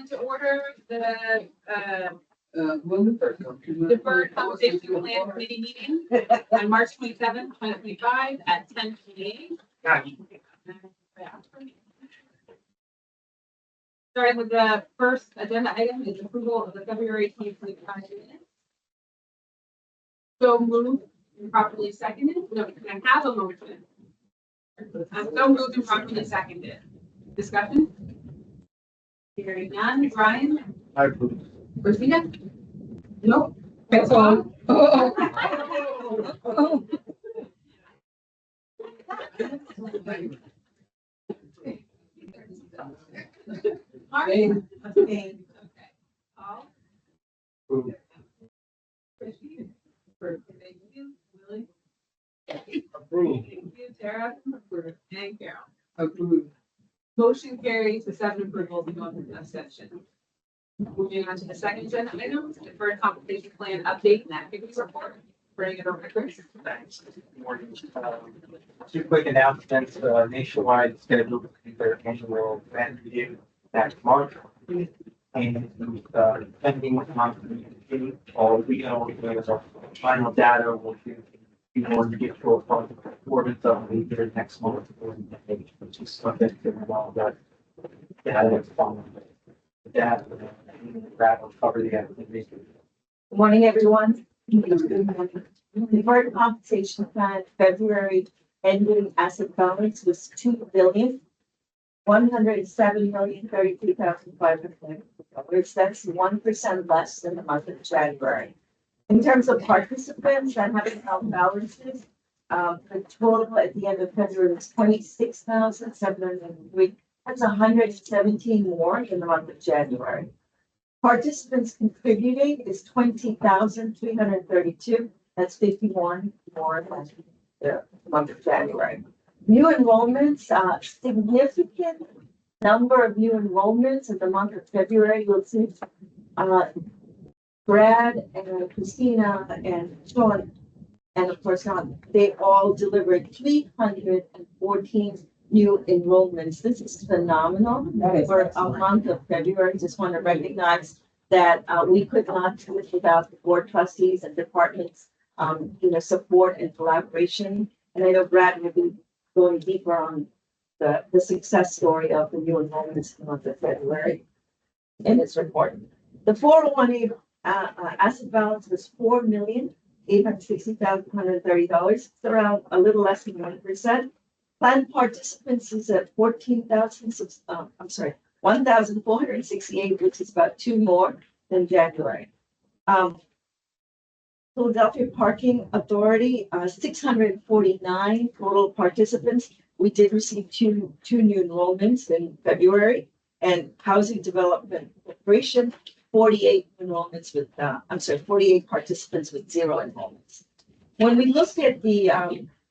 to order the, Well, the first one. deferred compensation plan committee meeting on March 27th, 2025 at 10:28. Starting with the first agenda item is approval of the February 2025 minutes. So moved and properly seconded. No, can I have a motion? So moved and properly seconded. Discussion? Hearing none. Brian? I approve. Christina? Nope. That's all. Mark? Okay. Paul? Approve. Christie? Thank you. Willie? Approve. Thank you. Tara? And Carol. Approved. Motion carries with 7 approvals and 1 abstention. Moving on to the second agenda item, deferred compensation plan update and activity report. Bring it over to Chris. Thanks. Good morning. Two quick announcements. Nationwide scheduled to do their annual plan review next March. And pending on all we know is our final data will be going to get to a performance of the year next month, which is subject to all that data that's following. That will cover the activities. Good morning, everyone. The deferred compensation plan February ending asset balance was $2,107,033,500. That's 1% less than the month of January. In terms of participants that have account balances, the total at the end of February was 26,703. That's 117 more than the month of January. Participants contributing is 20,332. That's 51 more than the month of January. New enrollments, significant number of new enrollments in the month of February. You'll see Brad and Christina and Sean, and of course, they all delivered 314 new enrollments. This is phenomenal for a month of February. Just want to recognize that we could not do it without the board trustees and departments, support and collaboration. And I know Brad will be going deeper on the success story of the new enrollments in the month of February in this report. The 401A asset balance was $4,860,130. It's around a little less than 1%. Plan participants is at 1,468, which is about 2 more than January. Philadelphia Parking Authority, 649 total participants. We did receive two new enrollments in February, and Housing Development Corporation, 48 enrollments with, 48 participants with 0 enrollments. When we look at the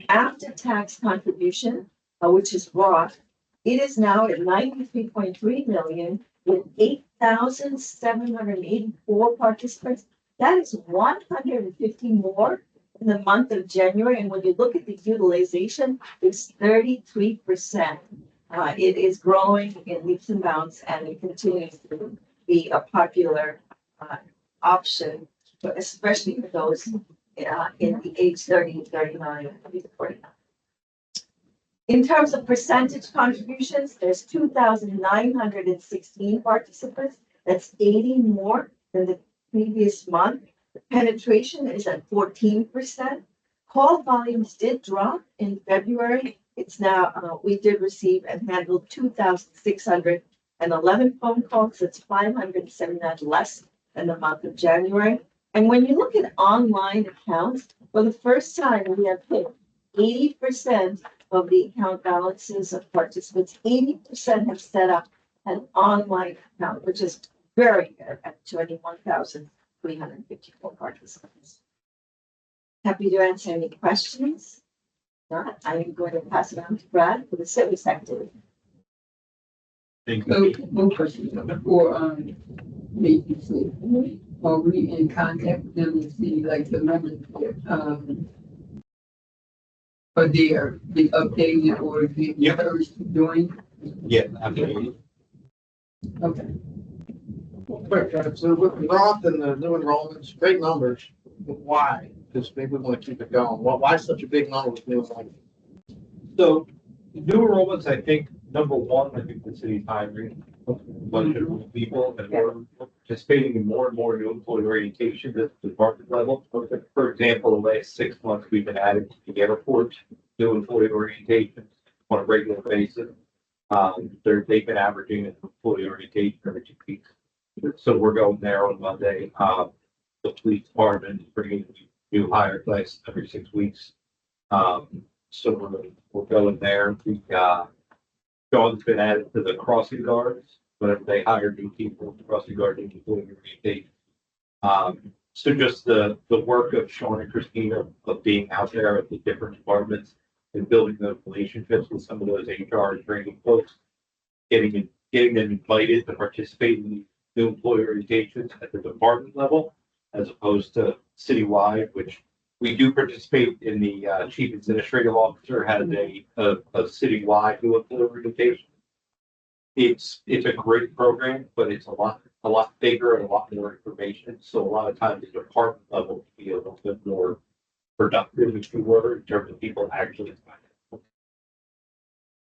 after-tax contribution, which is brought, it is now at 93.3 million with 8,784 participants. That is 150 more in the month of January. And when you look at the utilization, it's 33%. It is growing in leaps and bounds, and it continues to be a popular option, especially for those in the age 30, 39, and 49. In terms of percentage contributions, there's 2,916 participants. That's 80 more than the previous month. The penetration is at 14%. Call volumes did drop in February. It's now, we did receive and handled 2,611 phone calls. That's 579 less than the month of January. And when you look at online accounts, for the first time, we have hit 80% of the account balances of participants. 80% have set up an online account, which is very good at 21,354 participants. Happy to answer any questions. Not, I'm going to pass it on to Brad for the service activity. Thank So, one question for, agency. Are we in contact with them to see like the membership, are they updated or the Yep. members join? Yeah, absolutely. Okay. Quick, so we're often the new enrollments, great numbers. Why? Because maybe we want to keep it going. Why such a big number with new enrollments? So new enrollments, I think, number one, I think the city's hiring a bunch of new people and we're participating in more and more new employee orientation at the department level. For example, the last 6 months, we've been adding to the airport, new employee orientation on a regular basis. They've been averaging an employee orientation every 2 weeks. So we're going there on Monday. The police department is bringing a new hire class every 6 weeks. So we're going there. Sean's been added to the crossing guards, but they hire new people, the crossing guard new employee orientation. So just the work of Sean and Christina of being out there at the different departments and building those relationships with some of those HR and training folks, getting them invited to participate in new employee orientations at the department level, as opposed to citywide, which we do participate in. The chief administrative officer has a citywide new employee orientation. It's a great program, but it's a lot bigger and a lot more information. So a lot of times the department level can be a little bit more productive, if you were, in terms of people actually.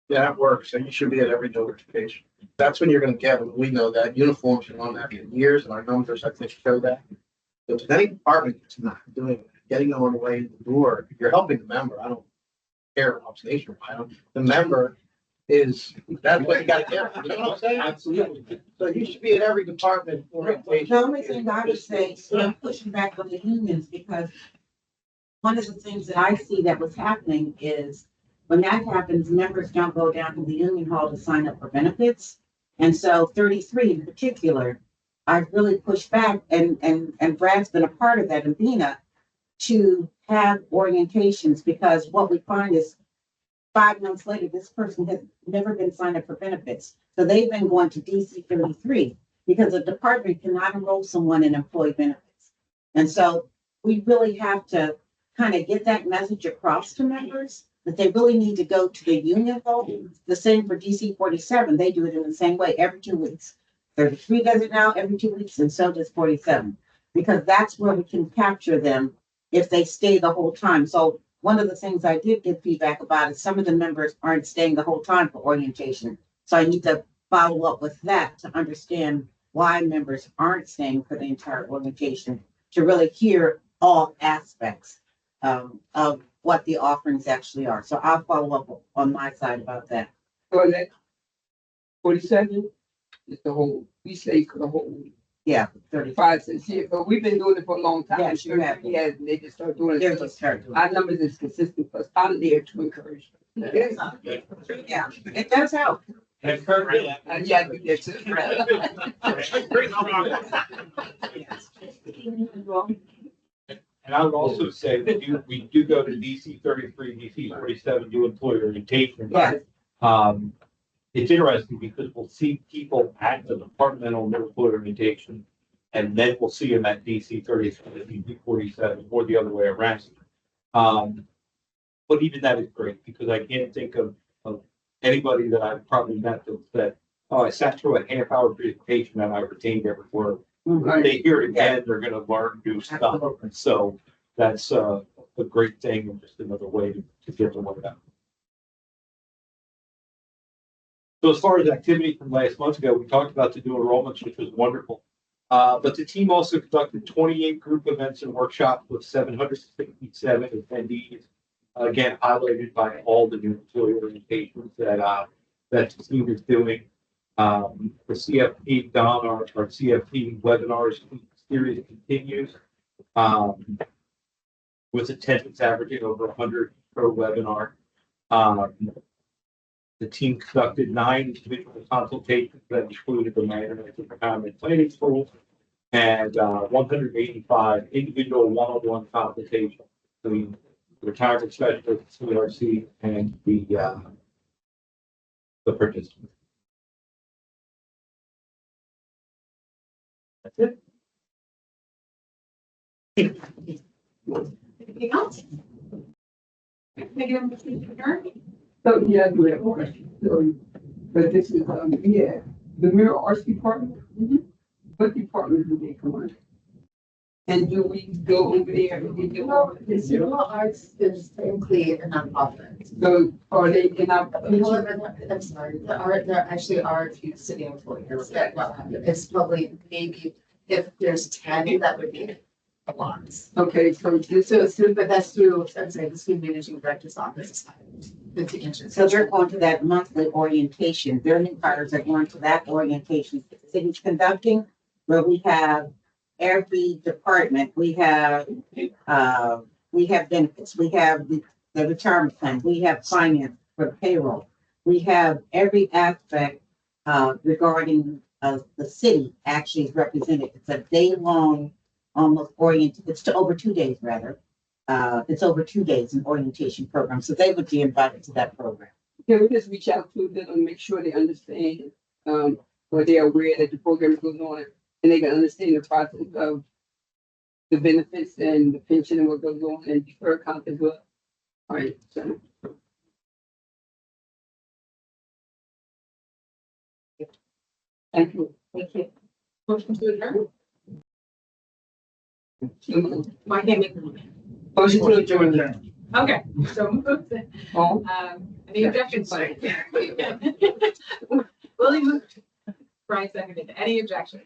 Yeah, that works. And you should be at every notification. That's when you're going to get them. We know that uniforms are on that for years, and our numbers, I think, show that. If there's any department that's not doing it, getting them on the way to the door, you're helping the member. I don't care about nationwide. The member is, that's what you got to get. You know what I'm saying? Absolutely. So you should be at every department orientation. The only thing I would say, I'm pushing back on the unions because one of the things that I see that was happening is when that happens, members don't go down to the union hall to sign up for benefits. And so 33 in particular, I've really pushed back and Brad's been a part of that, and Bina, to have orientations, because what we find is 5 months later, this person has never been signed up for benefits. So they've been going to DC 33 because the department cannot enroll someone in employee benefits. And so we really have to kind of get that message across to members that they really need to go to the union hall. The same for DC 47. They do it in the same way every 2 weeks. 33 does it now every 2 weeks, and so does 47, because that's where we can capture them if they stay the whole time. So one of the things I did get feedback about is some of the members aren't staying the whole time for orientation. So I need to follow up with that to understand why members aren't staying for the entire orientation, to really hear all aspects of what the offerings actually are. So I'll follow up on my side about that. So that 47 is the whole, we say for the whole Yeah, 35. 5, 6 years, but we've been doing it for a long time. Yes, you have. Yeah, and they just start doing They're it. just starting. Our numbers is consistent, because I'm there to encourage. Yes. Yeah, it does help. And currently, And yeah, I do that too. and I would also say that we do go to DC 33, DC 47, do employee orientation. Yes. It's interesting because we'll see people at the departmental employee orientation, and then we'll see them at DC 33, DC 47, or the other way around. But even that is great, because I can't think of anybody that I've probably met that said, oh, I sat through a half-hour presentation and I retained every word. If they hear it again, they're gonna learn new stuff. Absolutely. So that's a great thing, and just another way to get the word out. So as far as activity from last month ago, we talked about the new enrollments, which was wonderful. But the team also conducted 28 group events and workshops with 767 attendees. Again, highlighted by all the new employee organizations that the team is doing. The CFP, Don, our CFP webinars series continues, with attendance averaging over 100 per webinar. The team conducted 9 individual consultations that included the management and retirement planning tools, and 185 individual one-on-one consultations between the retirement specialist, CRC, and the participants. That's it. Anything else? Maybe I'm just adjourned. So, yeah, I do have a question. So, but this is, yeah, The Mirror Arts Department? What department do they come under? And do we go over there and we do all of this? Liberal arts is technically a nonprofit. So are they in our? However, I'm sorry, there actually are a few city employees that, it's probably maybe if there's 10, that would be a lot. Okay, so this is, But that's through, I'm sorry, the school managing director's office. That's the answer. So they're going to that monthly orientation. Their new hires are going to that orientation that the city's conducting, where we have every department, we have benefits, we have the retirement plan, we have finance for payroll. We have every aspect regarding the city actually is represented. It's a day-long, almost it's over 2 days rather. It's over 2 days, an orientation program, so they would be invited to that program. can we just reach out to them and make sure they understand, or they're aware that the program is going on and they can understand the process of the benefits and the pension and what goes on and defer account as well. All right, so. Thank you. Thank you. Motion to adjourn? Why can't make the motion? Motion to adjourn. Okay, so moved. Oh, Any objections? Willie moved. Brian seconded. Any objections?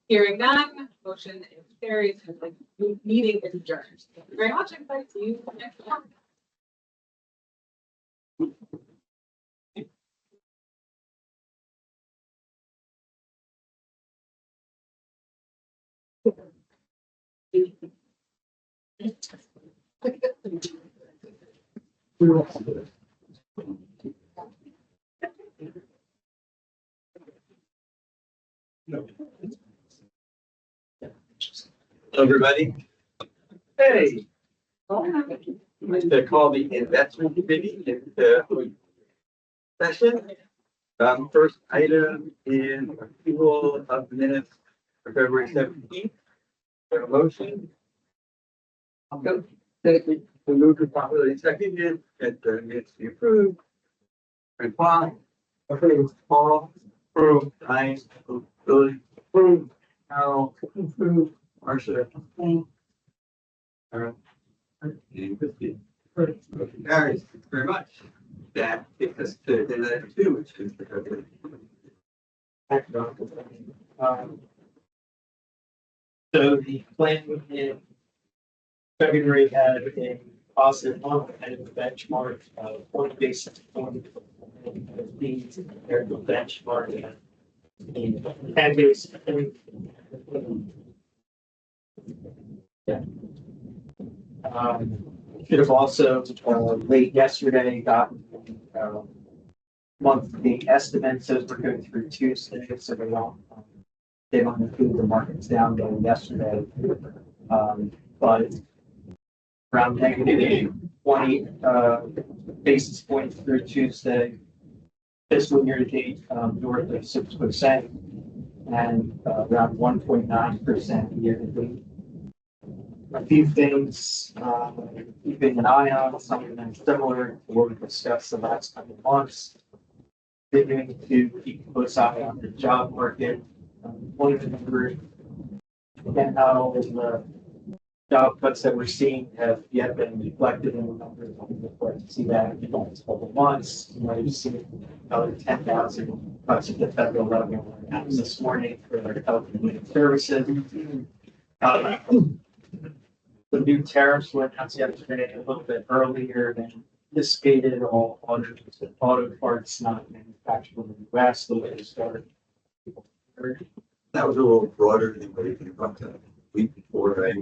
Hearing none, motion is carried. Meeting is adjourned. Thank you very much. Everybody. See you next month. Everybody. Hey. I'd like to call the investment committee into session. First item is approval of minutes for February 17th. Have a motion. I'll go. Second. We move to properly seconded that the minutes be approved. And Paul. Approved. Paul. Approved. Ryan. Billy. Approved. Carol. Approved. Marcia. Okay. All right. And Christie. Motion carries. Thank you very much. That takes us to the two, which is the. So the plan in February had a positive month and a benchmark of 1 basis point. These compared to benchmark. In 10 basis point. Yeah. Should have also, late yesterday, gotten, monthly estimates as we're going through Tuesday, so they don't include the markets down there yesterday. But around negative 20, basis points through Tuesday. Fiscal year to date, north of 6%, and around 1.9% year to date. A few things, keeping an eye on, some of them similar to what we discussed the last couple of months. Continuing to keep a close eye on the job market, employment numbers. Again, not all of the job cuts that we're seeing have yet been reflected in the numbers. We'll see that in the next couple of months. You might have seen another 10,000 cuts at the federal level this morning for our health and human services. The new tariffs were announced yesterday a little bit earlier than anticipated. All auto parts not manufactured in the US, the way to start. That was a little broader than what you think about the week before, right?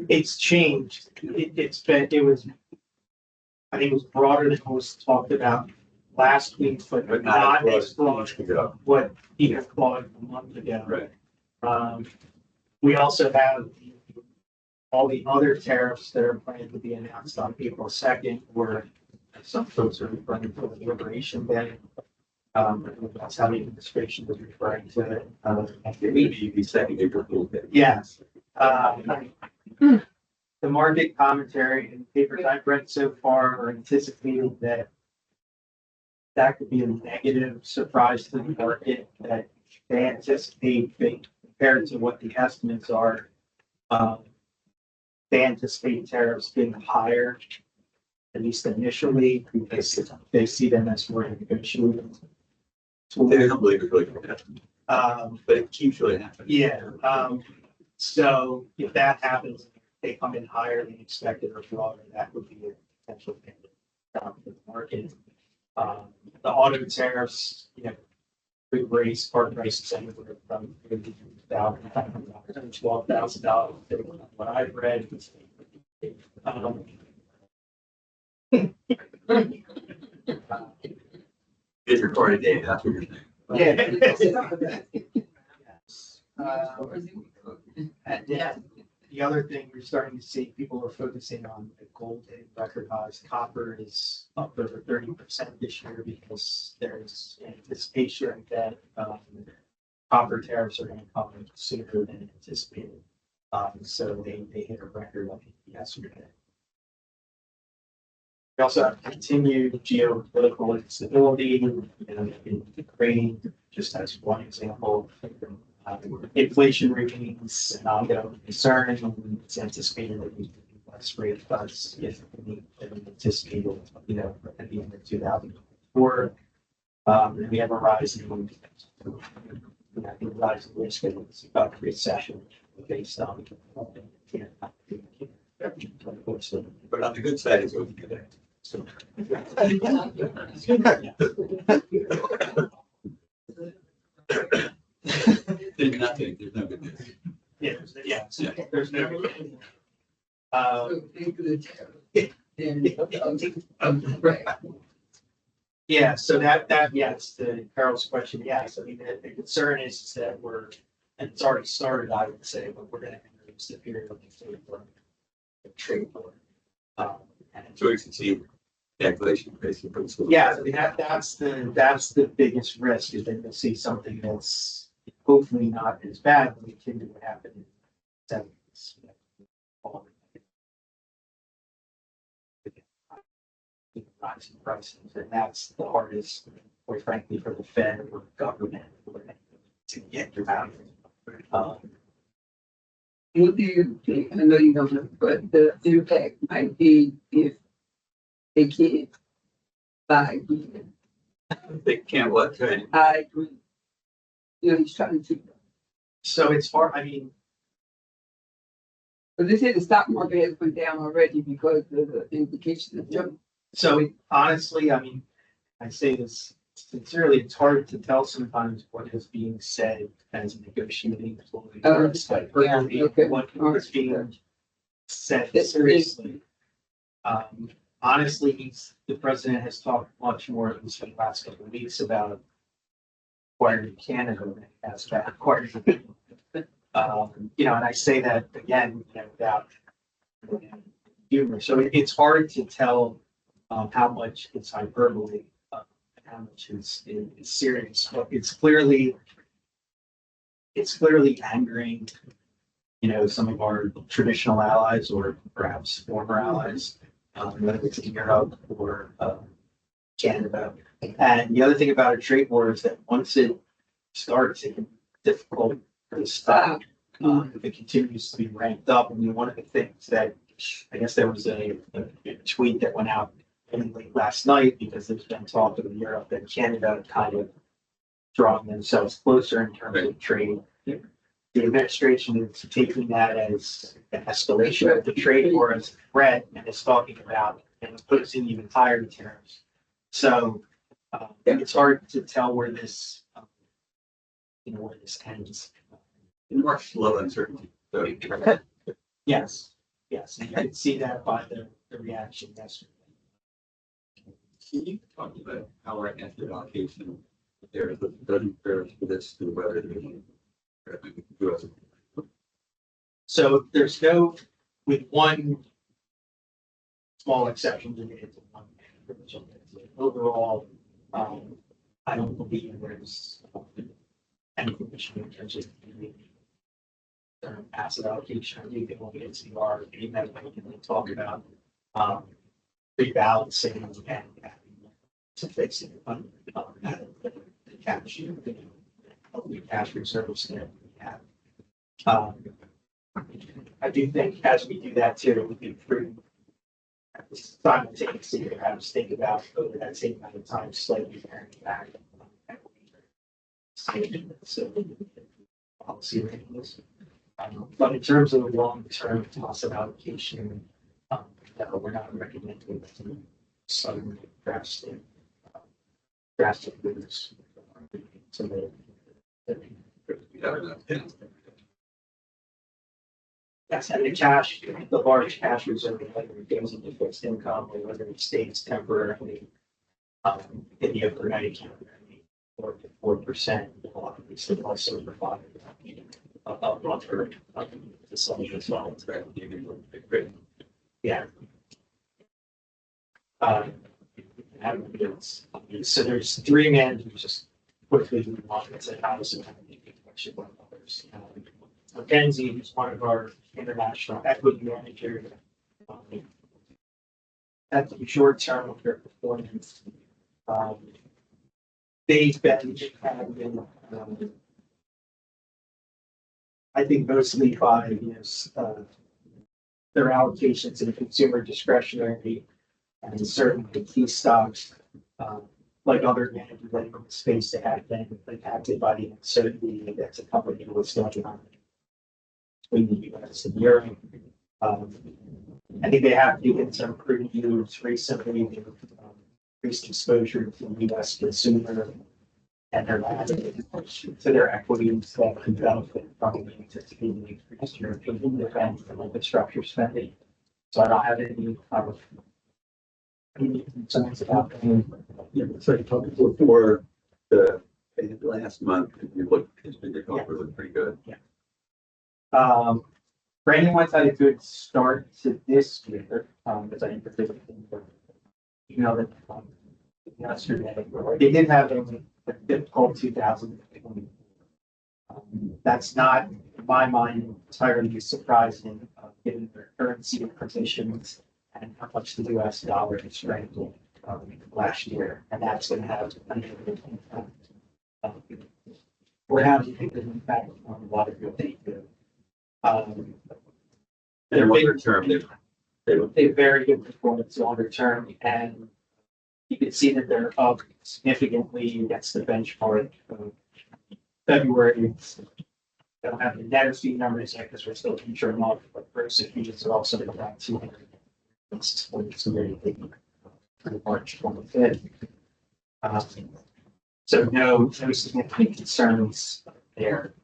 It's changed. It was, I think it was broader than what was talked about last week, but not as broad as what Peter thought a month ago. Right. We also have all the other tariffs that are planned to be announced on April 2nd, where some folks are referring to the Liberation Day. That's how the administration is referring to it. Maybe second April. Yes. The market commentary and papers I've read so far are anticipating that could be a negative surprise to the market, that they anticipate, compared to what the estimates are, they anticipate tariffs being higher, at least initially, because they see them as more negotiated. They don't believe it's really gonna happen, Um, but it keeps really happening. yeah, so if that happens, they come in higher than expected or broader, that would be a potential thing down for the market. The auto tariffs, could raise part prices anywhere from $50,000 to $12,000, what I've read. Um, Get your car today, that's what you're saying. Yes. And then the other thing we're starting to see, people are focusing on the gold and record highs. Copper is up over 30% this year because there's anticipation that copper tariffs are going to come sooner than anticipated. So they hit a record like yesterday. We also have continued geopolitical instability, in Ukraine, just as one example. Inflation remains an ongoing concern, and it's anticipated that we will be less rate cuts if we need than anticipated, at the end of 2004. And we have a rising, rising risk of recession based on. But on the good side, it's going to be that. So. There's nothing, there's no good news. There's no. So think of the tariff. Then, right. Yeah, so yes, to Carol's question, yes, I mean, the concern is that and it's already started, I would say, but we're gonna enter this period of trade war. So we can see calculation basically. Yeah, I mean, that's the biggest risk, is that you'll see something that's hopefully not as bad, but it can do what happened in the 70s. Rising prices, and that's the hardest, quite frankly, for the Fed or government to get around. What do you think? I know you don't know, but the impact might be if they can't buy again. They can't what, right? I agree. He's trying to, So it's hard, I mean, but they said the stock market has went down already because of the implications of Trump. honestly, I mean, I say this sincerely, it's hard to tell sometimes what is being said as a negotiating ploy. Okay. What is being said seriously. Honestly, the president has talked much more, at least in the last couple of weeks, about acquiring Canada than he has about acquiring. And I say that again, without humor. So it's hard to tell how much it's hyperbole, and how much is serious. But it's clearly angering, some of our traditional allies or perhaps former allies, whether it's in Europe or Canada. And the other thing about a trade war is that once it starts, it can be difficult to stop. If it continues to be ramped up. I mean, one of the things that I guess there was a tweet that went out late last night, because there's been talk of Europe and Canada kind of drawing themselves closer in terms of trade. The administration is taking that as an escalation of the trade war as a threat, and is talking about imposing even higher tariffs. So it's hard to tell where this, where this ends. Much low uncertainty. So Yes, and you can see that by the reaction yesterday. can you talk about how our asset allocation there doesn't compare for this to whether US. So there's no, with one small exception related to one provision. Overall, I don't believe there's any provision in terms of asset allocation. I think they will get into our email, and they talk about rebalancing and to fix it on the cash. the cash reserves that we have. Um, I do think as we do that too, we can improve simultaneously, we have to think about over that same amount of time, slightly paring back. So, policy ranges. But in terms of the long-term cost of allocation, no, we're not recommending some drastic moves. So yes, and the cash, the large cash reserve, whether it goes into fixed income or whether it stays temporarily in the overnight account, 4%, obviously also provide a buffer to some as well. Yeah. So there's three managers, just quickly move on to house and question one others. Mackenzie, who's one of our international equity managers, at the short term of their performance, they've been having, I think mostly by their allocations in consumer discretionary and certainly key stocks, like other managers in the space that have been impacted by the uncertainty that's accompanied what's going on between the US and Europe. I think they have taken some pretty moves recently, increased exposure to the US consumer and their to their equities that could benefit from the anticipated increased European defense and infrastructure spending. So I don't have any concerns about them. So you talked before the last month, you looked, his figure looked pretty good. Brandon White's had a good start to this year, as I predicted, that yesterday. They did have a difficult 2020. That's not, in my mind, entirely surprising, given their currency positions and how much the US dollar has strengthened last year, and that's going to have a negative impact. We're having a good impact on a lot of what they do. And longer term, They have very good performance longer term, and you can see that they're up significantly against the benchmark of February. They don't have the net fee numbers yet because we're still insured month, but gross fees are also about 200 basis points for March 25th. So no significant concerns there.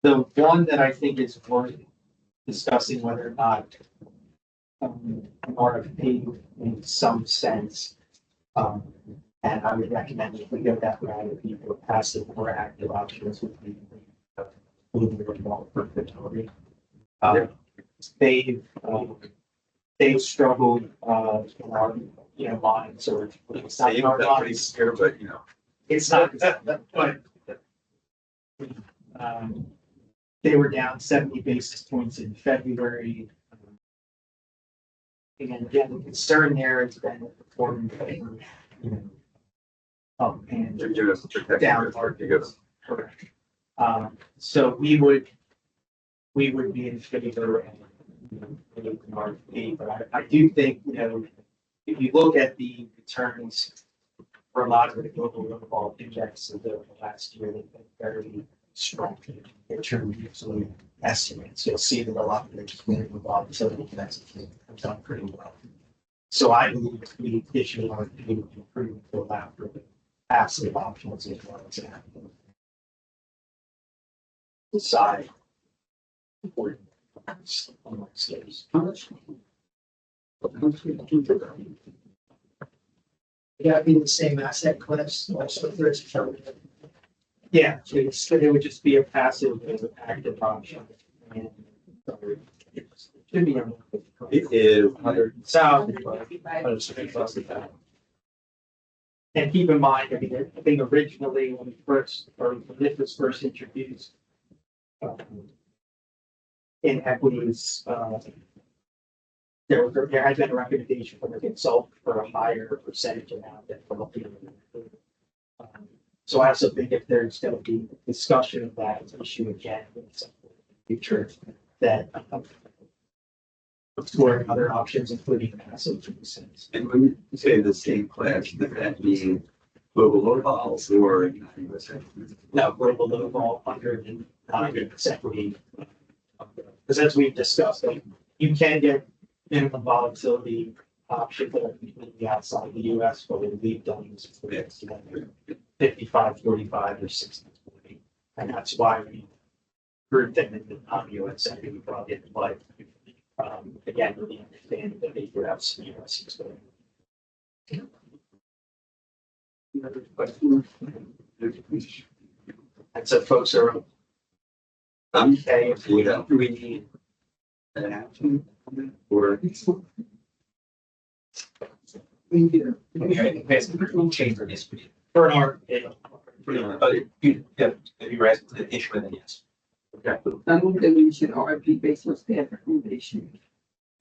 The one that I think is worth discussing whether or not an RFP makes some sense. And I would recommend if we go that route, if you go passive or active options would be moving involved for fertility. They've struggled in our minds, or it's not in our minds, but it's not, but they were down 70 basis points in February. And again, the concern there has been performing, and they're giving us protection. down Correct. correct. So we would be in favor of an RFP, but I do think, if you look at the returns for a lot of the global overall indexes over the last year, they've been very strong in terms of estimates. You'll see that a lot of the volatility indexes have done pretty well. So I believe we issue an RFP to improve to allow for the passive options as well as active. Decide. Important. Amongst those. You gotta be the same asset class, also there's. Yeah, it would just be a passive and active option. And it should be. It is. 100 south. And keep in mind, I think originally when this was first introduced in equities, there had been a recommendation from the consultant for a higher percentage amount than for the So I also think if there's gonna be discussion of that issue again in some future, that exploring other options, including passive consents. And when you say the same class, does that mean global load balls or USA? Now, global low vol under the non-consent rate. Because as we've discussed, like, you can get minimum volatility option that are completely outside the US, but what we've done is it's 55-45 or 60-40. And that's why we grouped them in the non-US and we brought in, but again, we understand that they would have some US exposure. And so folks are okay if we need An action or chamber this for an art. But if you raise the issue, then yes. I move that we should RFP based on staff recommendation.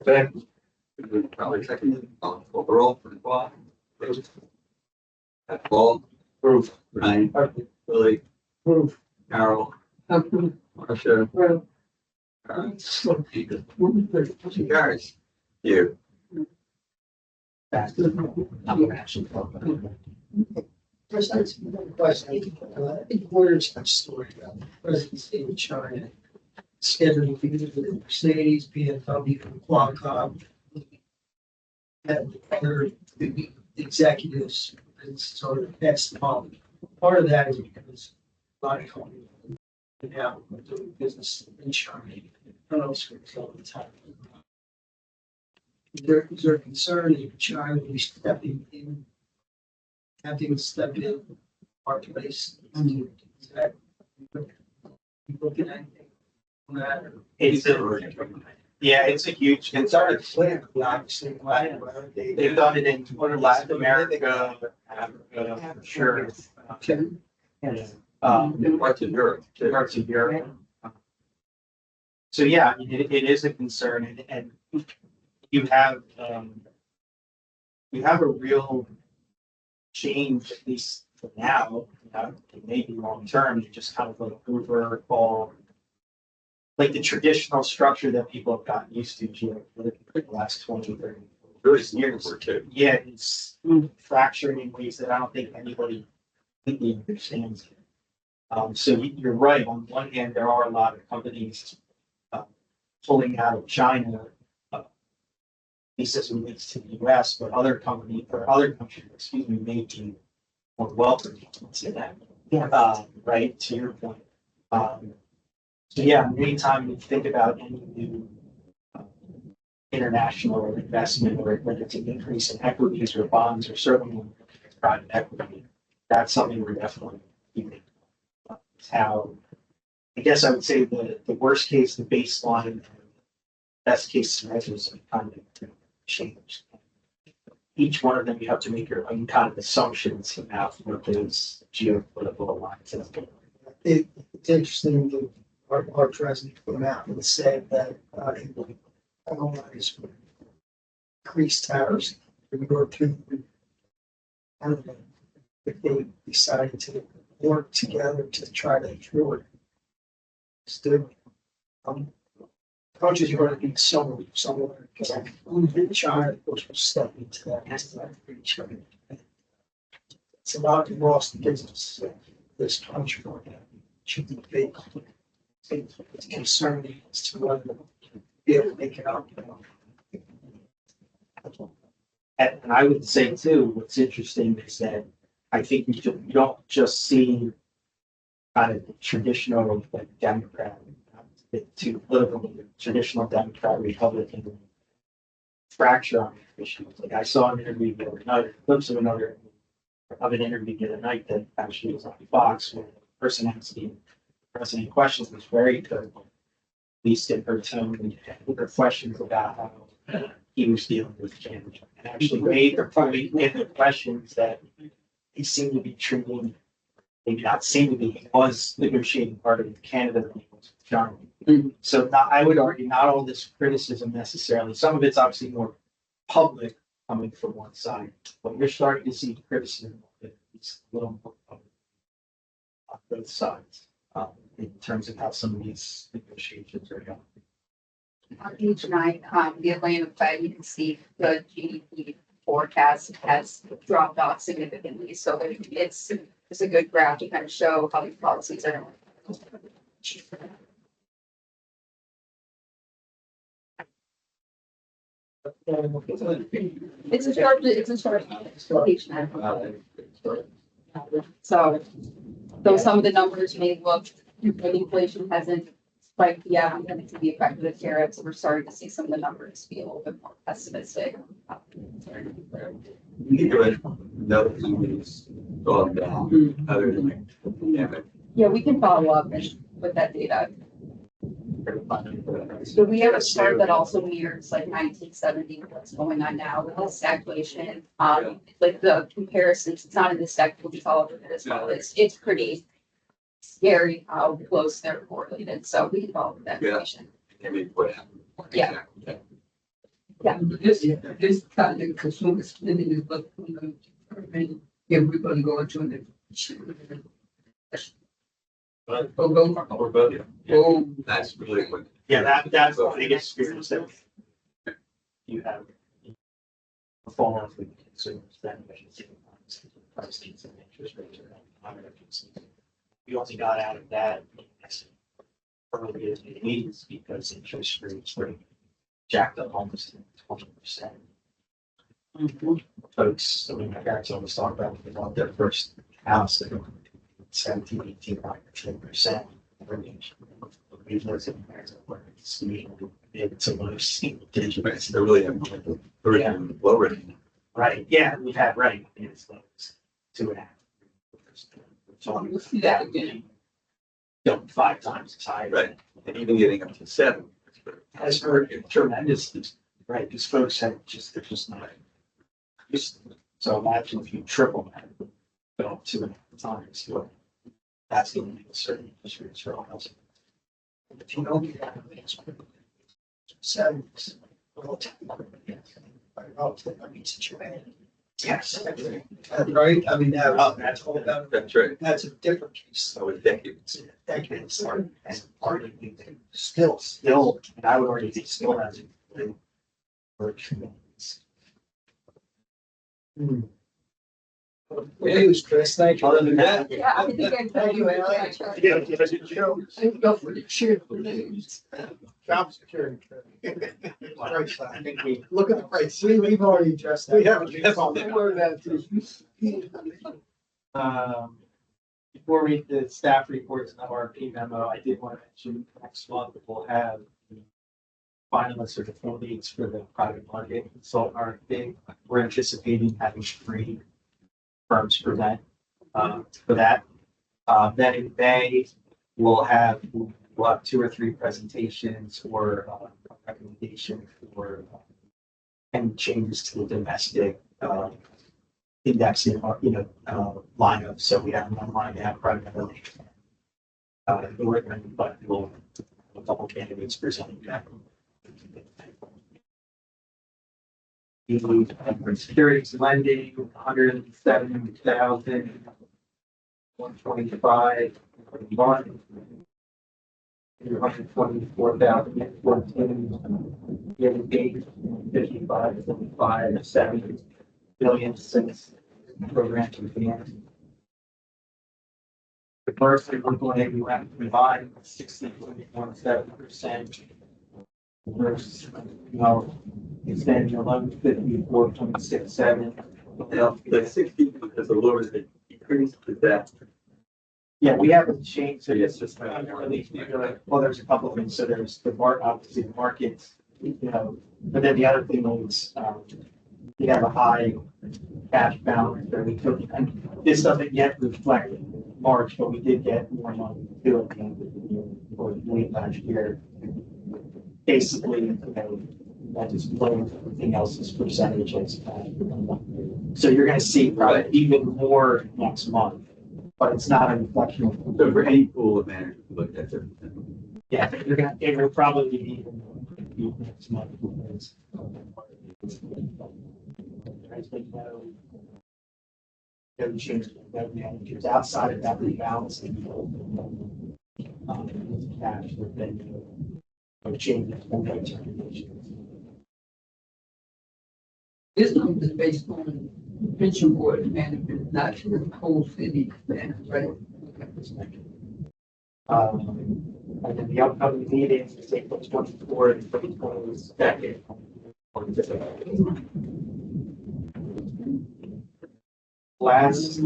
probably seconded, overall for the block. Paul. Proof. Ryan. Billy. Proof. Carol. Approve. Marcia. Approve. Motion carries. You. That's the action. First, I just have a question. I think Reuters had a story about the presidency of China scheduling meetings with Mercedes, BMW, and Qualcomm. And other executives, and sort of passed them on. Part of that is because a lot of companies are now doing business in China. I don't know if it's all the time. Is there a concern if China will be stepping in, having to step in our place? Is that, you looking at anything on that? Or- It's a huge concern. Obviously, right? They've done it in Latin America, Africa, for sure. Okay. Parts of Europe. Parts of Europe. So yeah, I mean, it is a concern and you have a real change, at least for now, it may be long term, to just kind of like overall, like the traditional structure that people have gotten used to for the last 20, 30 Really years or two. yeah, it's fracturing in ways that I don't think anybody completely understands. So you're right. On one hand, there are a lot of companies pulling out of China, at least as it relates to the US, but other countries, may be more welcome to that. Right, to your point. So yeah, anytime you think about any new international investment or whether it's an increase in equities or bonds or certainly private equity, that's something we're definitely keeping. How, I guess I would say the worst case, the baseline, best case scenarios have kind of changed. Each one of them, you have to make your own kind of assumptions about what those geopolitical alliances are. It's interesting that our president came out and said that, allies would increase tariffs for European and if they decided to work together to try to cure it. Still, countries are going to be somewhere because China, of course, will step into that. It's a lot of lost business. This country should be big. It's concerning as to whether they'll be able to make it up. And I would say too, what's interesting is that I think you don't just see kind of the traditional like Democrat, to political, traditional Democrat, Republican fracture on issues. Like I saw an interview the other night, clips of an interview the other night that actually was on Fox where the person asking the president questions was very good, at least in her tone and her questions about how he was dealing with Canada and actually made the point in the questions that he seemed to be treating, maybe not seemed to be, he was negotiating part of Canada than he was with China. So I would argue not all this criticism necessarily, some of it's obviously more public coming from one side, but you're starting to see criticism that it's a little more public. on both sides, in terms of how some of these negotiations are going. On page 9, the Atlanta Fed, you can see the GDP forecast has dropped off significantly. So it's a good graph to kind of show how these policies are. It's a short, page 9. So though some of the numbers may look, but inflation hasn't spiked yet, and it's the effect of the tariffs, we're starting to see some of the numbers be a little bit more pessimistic. You would know that somebody's gone down other than like the pandemic. Yeah, we can follow up with that data. So we have a chart that also mirrors like 1970, what's going on now with the stagflation. Like the comparisons, it's not in this deck, we'll just follow up with it as well. It's pretty scary how close they're correlated. So we can follow up with that information. I mean, what happened? Yeah. This kind of consumer spending is what, if we're gonna go into it. Or both. Oh, That's really what. Yeah, that's the biggest experience that you have. Fall off with consumers, then prices and interest rates are higher. We only got out of that early in the 80s because interest rates were jacked up almost 20%. Folks, I mean, my parents always talk about when they bought their first house, they were 17, 18, 19% range. We've looked at parents that were mid to low single digits. They really have low rating. Right, yeah, we've had right, it's like 2.5. So we'll see that again. don't 5 times as high. Right. And even getting up to 7. Has hurt tremendous, right, because folks have just, they're just not. So imagine if you triple that, go 2.5 times, well, that's going to make a certain difference for all of us. If you don't get out of this, 7. Yes. Right, I mean, Oh, that's all about. That's right. that's a different case. So with decades. Decades. And arguably, still, and I would argue, it still hasn't been worked. News, Chris, thank you. Other than that. Yeah, I think I Thank you, Alex. Go for the cheer for news. Job security. I think we, Look at the price. We've already addressed that. We haven't addressed all Don't worry about it. before we, the staff reports and the RFP memo, I did want to mention next month we'll have the finalists or the full leads for the private market consultant RFP. We're anticipating having 3 firms present for that. Then in May, we'll have 2 or 3 presentations or a recommendation for any changes to the domestic indexing, lineup. So we have one line to have private but we'll have a couple candidates presenting that. The securities lending, 107,000, 125 1, 124,014, year to date, 55.57 billion since the program began. The first, we're going to have combined 60.17%. Versus, extending 1154.67. Now, the 60 because the lower the decrease is that. Yeah, we haven't changed, so it's just, well, there's a couple of things, so there's the obviously the markets, but then the other thing is, we have a high cash balance that we took, and this doesn't yet reflect March, but we did get more money to at the end of the year, or late last year. Basically, that just blows everything else's percentages. So you're gonna see probably even more next month, but it's not a reflection of. So for any pool of managers, look at it. Yeah, it will probably be even next month because. As we know, no change, no managers outside of that rebalancing. Cash, there's been no changes, no terminations. This number is based on pension board management, not the whole city management, right? And then the upcoming meetings is April 24th and April 22nd. Last,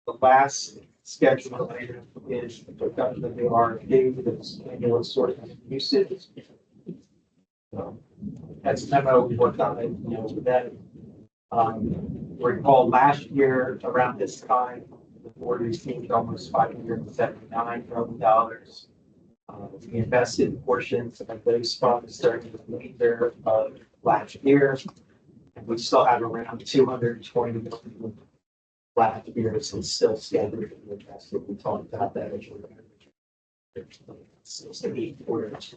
the last scheduled item is the production of the RFP, this annual sort of usage. That's a memo we worked on, with that. Recall last year around this time, the board received almost $579 million. We invested portions of those funds during the remainder of last year. And we still have around 220 million last year, so still scheduled to be invested. We talked about that as well. 6 to 8 quarters.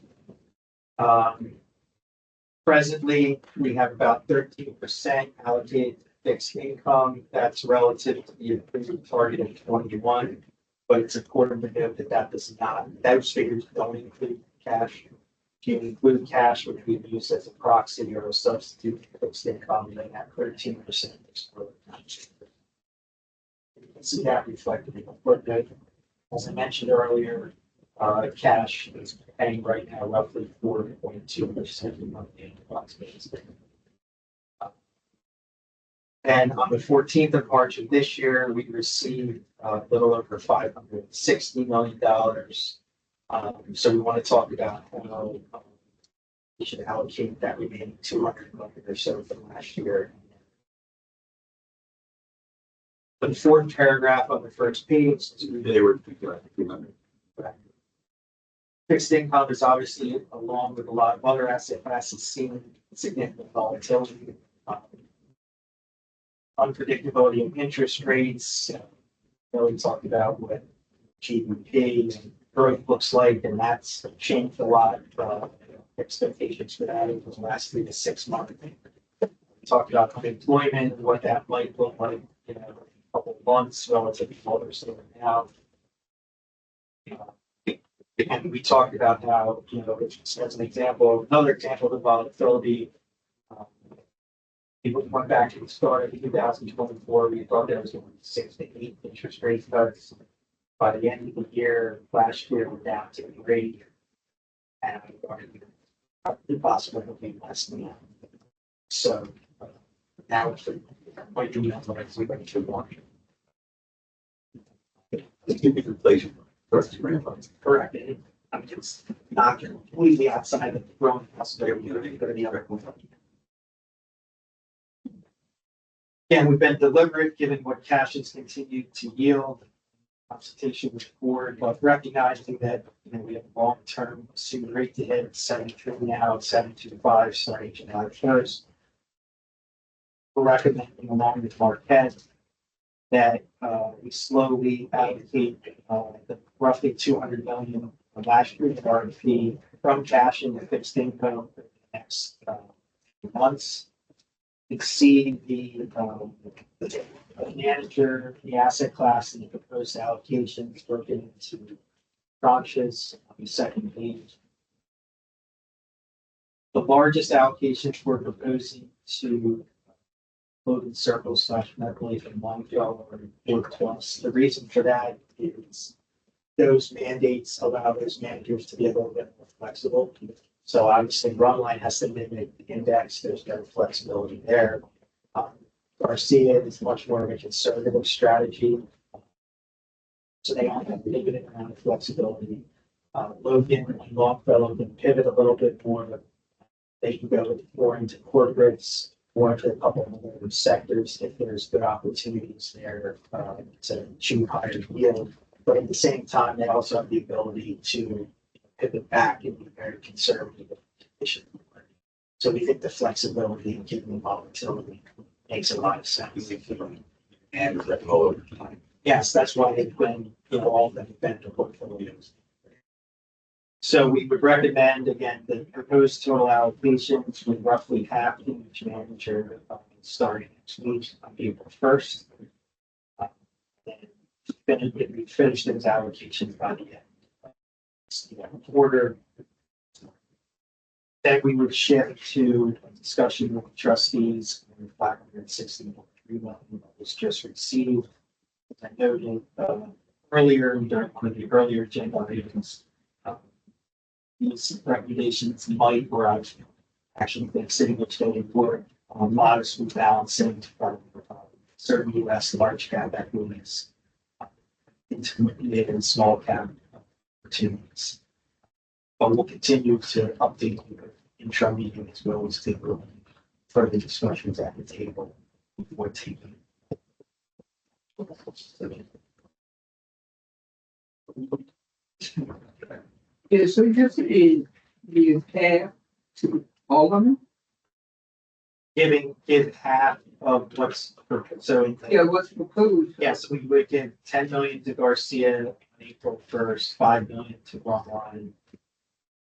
Presently, we have about 13% allocated to fixed income. That's relative to the approved target of 21. But it's important to note that that does not, those figures don't include cash. If you include cash, which we use as a proxy or a substitute for fixed income, then that 13% is really not. You can see that reflected in the footnote. As I mentioned earlier, cash is paying right now roughly 4.2% of the approximate. And on the 14th of March of this year, we received a little over $560 million. So we want to talk about how we should allocate that remaining 200 million or so from last year. The fourth paragraph on the first page. They were, remember. Fixed income is obviously, along with a lot of other asset classes, seeing significant volatility. Unpredictability of interest rates. We talked about what GDP and growth looks like, and that's changed a lot. Expectations for that over the last 3 to 6 months. We talked about unemployment and what that might look like, a couple of months relative to what we're seeing now. And we talked about how, as an example, another example of the volatility. People went back to the start of 2024. We thought there was going to be 6 to 8 interest rate cuts. By the end of the year, last year, we're down to 3. And we thought it possibly will be less than that. So now it's quite doing that like we went to 1. Inflation. Correct. I mean, it's not completely outside of the growing possibility of the other. Again, we've been deliberate given what cash has continued to yield. Consultation with the board, but recognizing that we have long-term assumed rate to hit 73 now, 7.25 starting July 1st. We're recommending along with Marquette that we slowly allocate the roughly 200 million of last year's RFP from cash into fixed income for the next months. Exceed the manager, the asset class, and the proposed allocations broken into tranches on the second page. The largest allocations we're proposing to Logan Circle / Medical Leaf and Longfellow are 4+. The reason for that is those mandates allow those managers to be a little bit more flexible. So obviously, Runline has to mimic the index. There's no flexibility there. Garcia is much more of a conservative strategy. So they all have limited amount of flexibility. Logan and Longfellow can pivot a little bit more. They can go more into corporates, more into a couple of other sectors if there's good opportunities there to achieve higher yield. But at the same time, they also have the ability to pivot back and be very conservative. So we think the flexibility and given the volatility makes a lot of sense. And that all over time. Yes, that's why they've been, all of them have been to portfolios. So we would recommend, again, the proposed total allocations with roughly half in each manager, starting next week on April first. We finish those allocations by the end. Quarter. Then we would shift to a discussion with the trustees on the $563 million that was just received. As I noted, earlier, during one of the earlier agenda items, these recommendations might, or I actually think city which they were modestly balancing from certain US large cap equities into mid and small cap opportunities. But we'll continue to update you intra meeting as well as take further discussions at the table before taking. Yeah, so just in the half to all of them, Give half of what's, so. yeah, what's proposed. Yes, we would give 10 million to Garcia on April 1st, 5 million to Ron,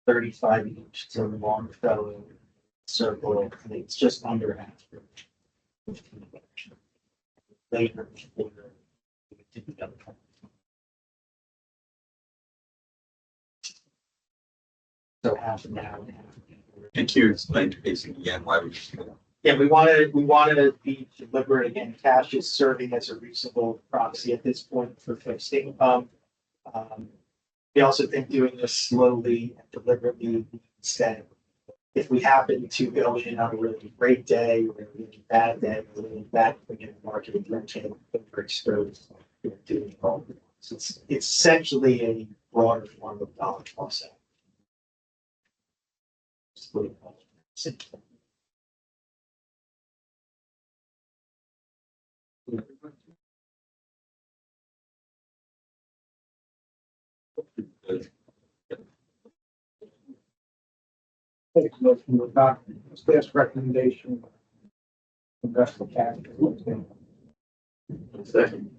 35 each to Longfellow, Circle, I think it's just under half. Later. We would do the other part. So half now and half. Can you explain to Casey again why we should? Yeah, we want to be deliberate again. Cash is serving as a reasonable proxy at this point for fixed income. We also think doing this slowly and deliberately instead. If we happen to go in on a really great day or a really bad day, or a really bad thing in the market, we're overexposed. We're doing all. So it's essentially a broader form of dollar cost out. Take a motion to adopt staff's recommendation. Invest the cash. Second.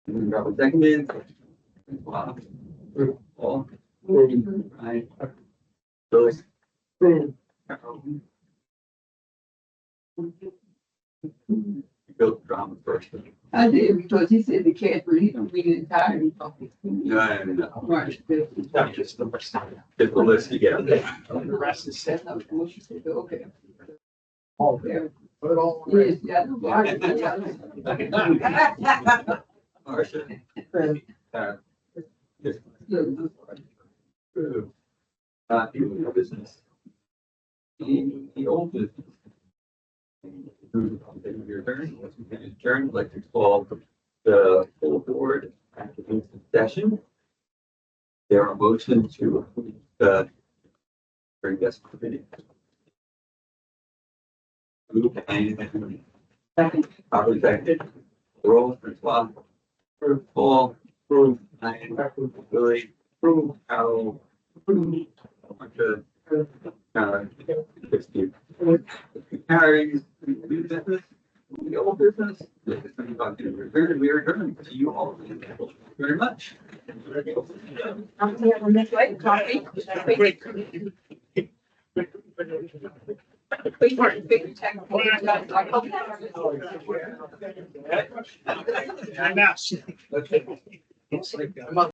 Robert seconded. Wow. All. Right. Billy. Built drama first. I did, because he said the cash, but he don't read it entirely. No, Right. Not just the rest. get the list together. The rest is set. Okay. All Yeah. Put it all. Yes, yeah. Marcia. New business. The old business. Your turn, once we finish adjourn, I'd like to call the full board after the session. There are motions to approve the very best committee. Move and properly seconded. Roll, Francois. Approve, Paul. Approve, Ryan. Billy. Approve, Carol. Approve. Marcia. Christie. Carries, new business, the old business. This is something about the return. We are adjourned. See you all. Thank you very much. I'm here on this way, coffee. Wait for it, big technical. I'm out.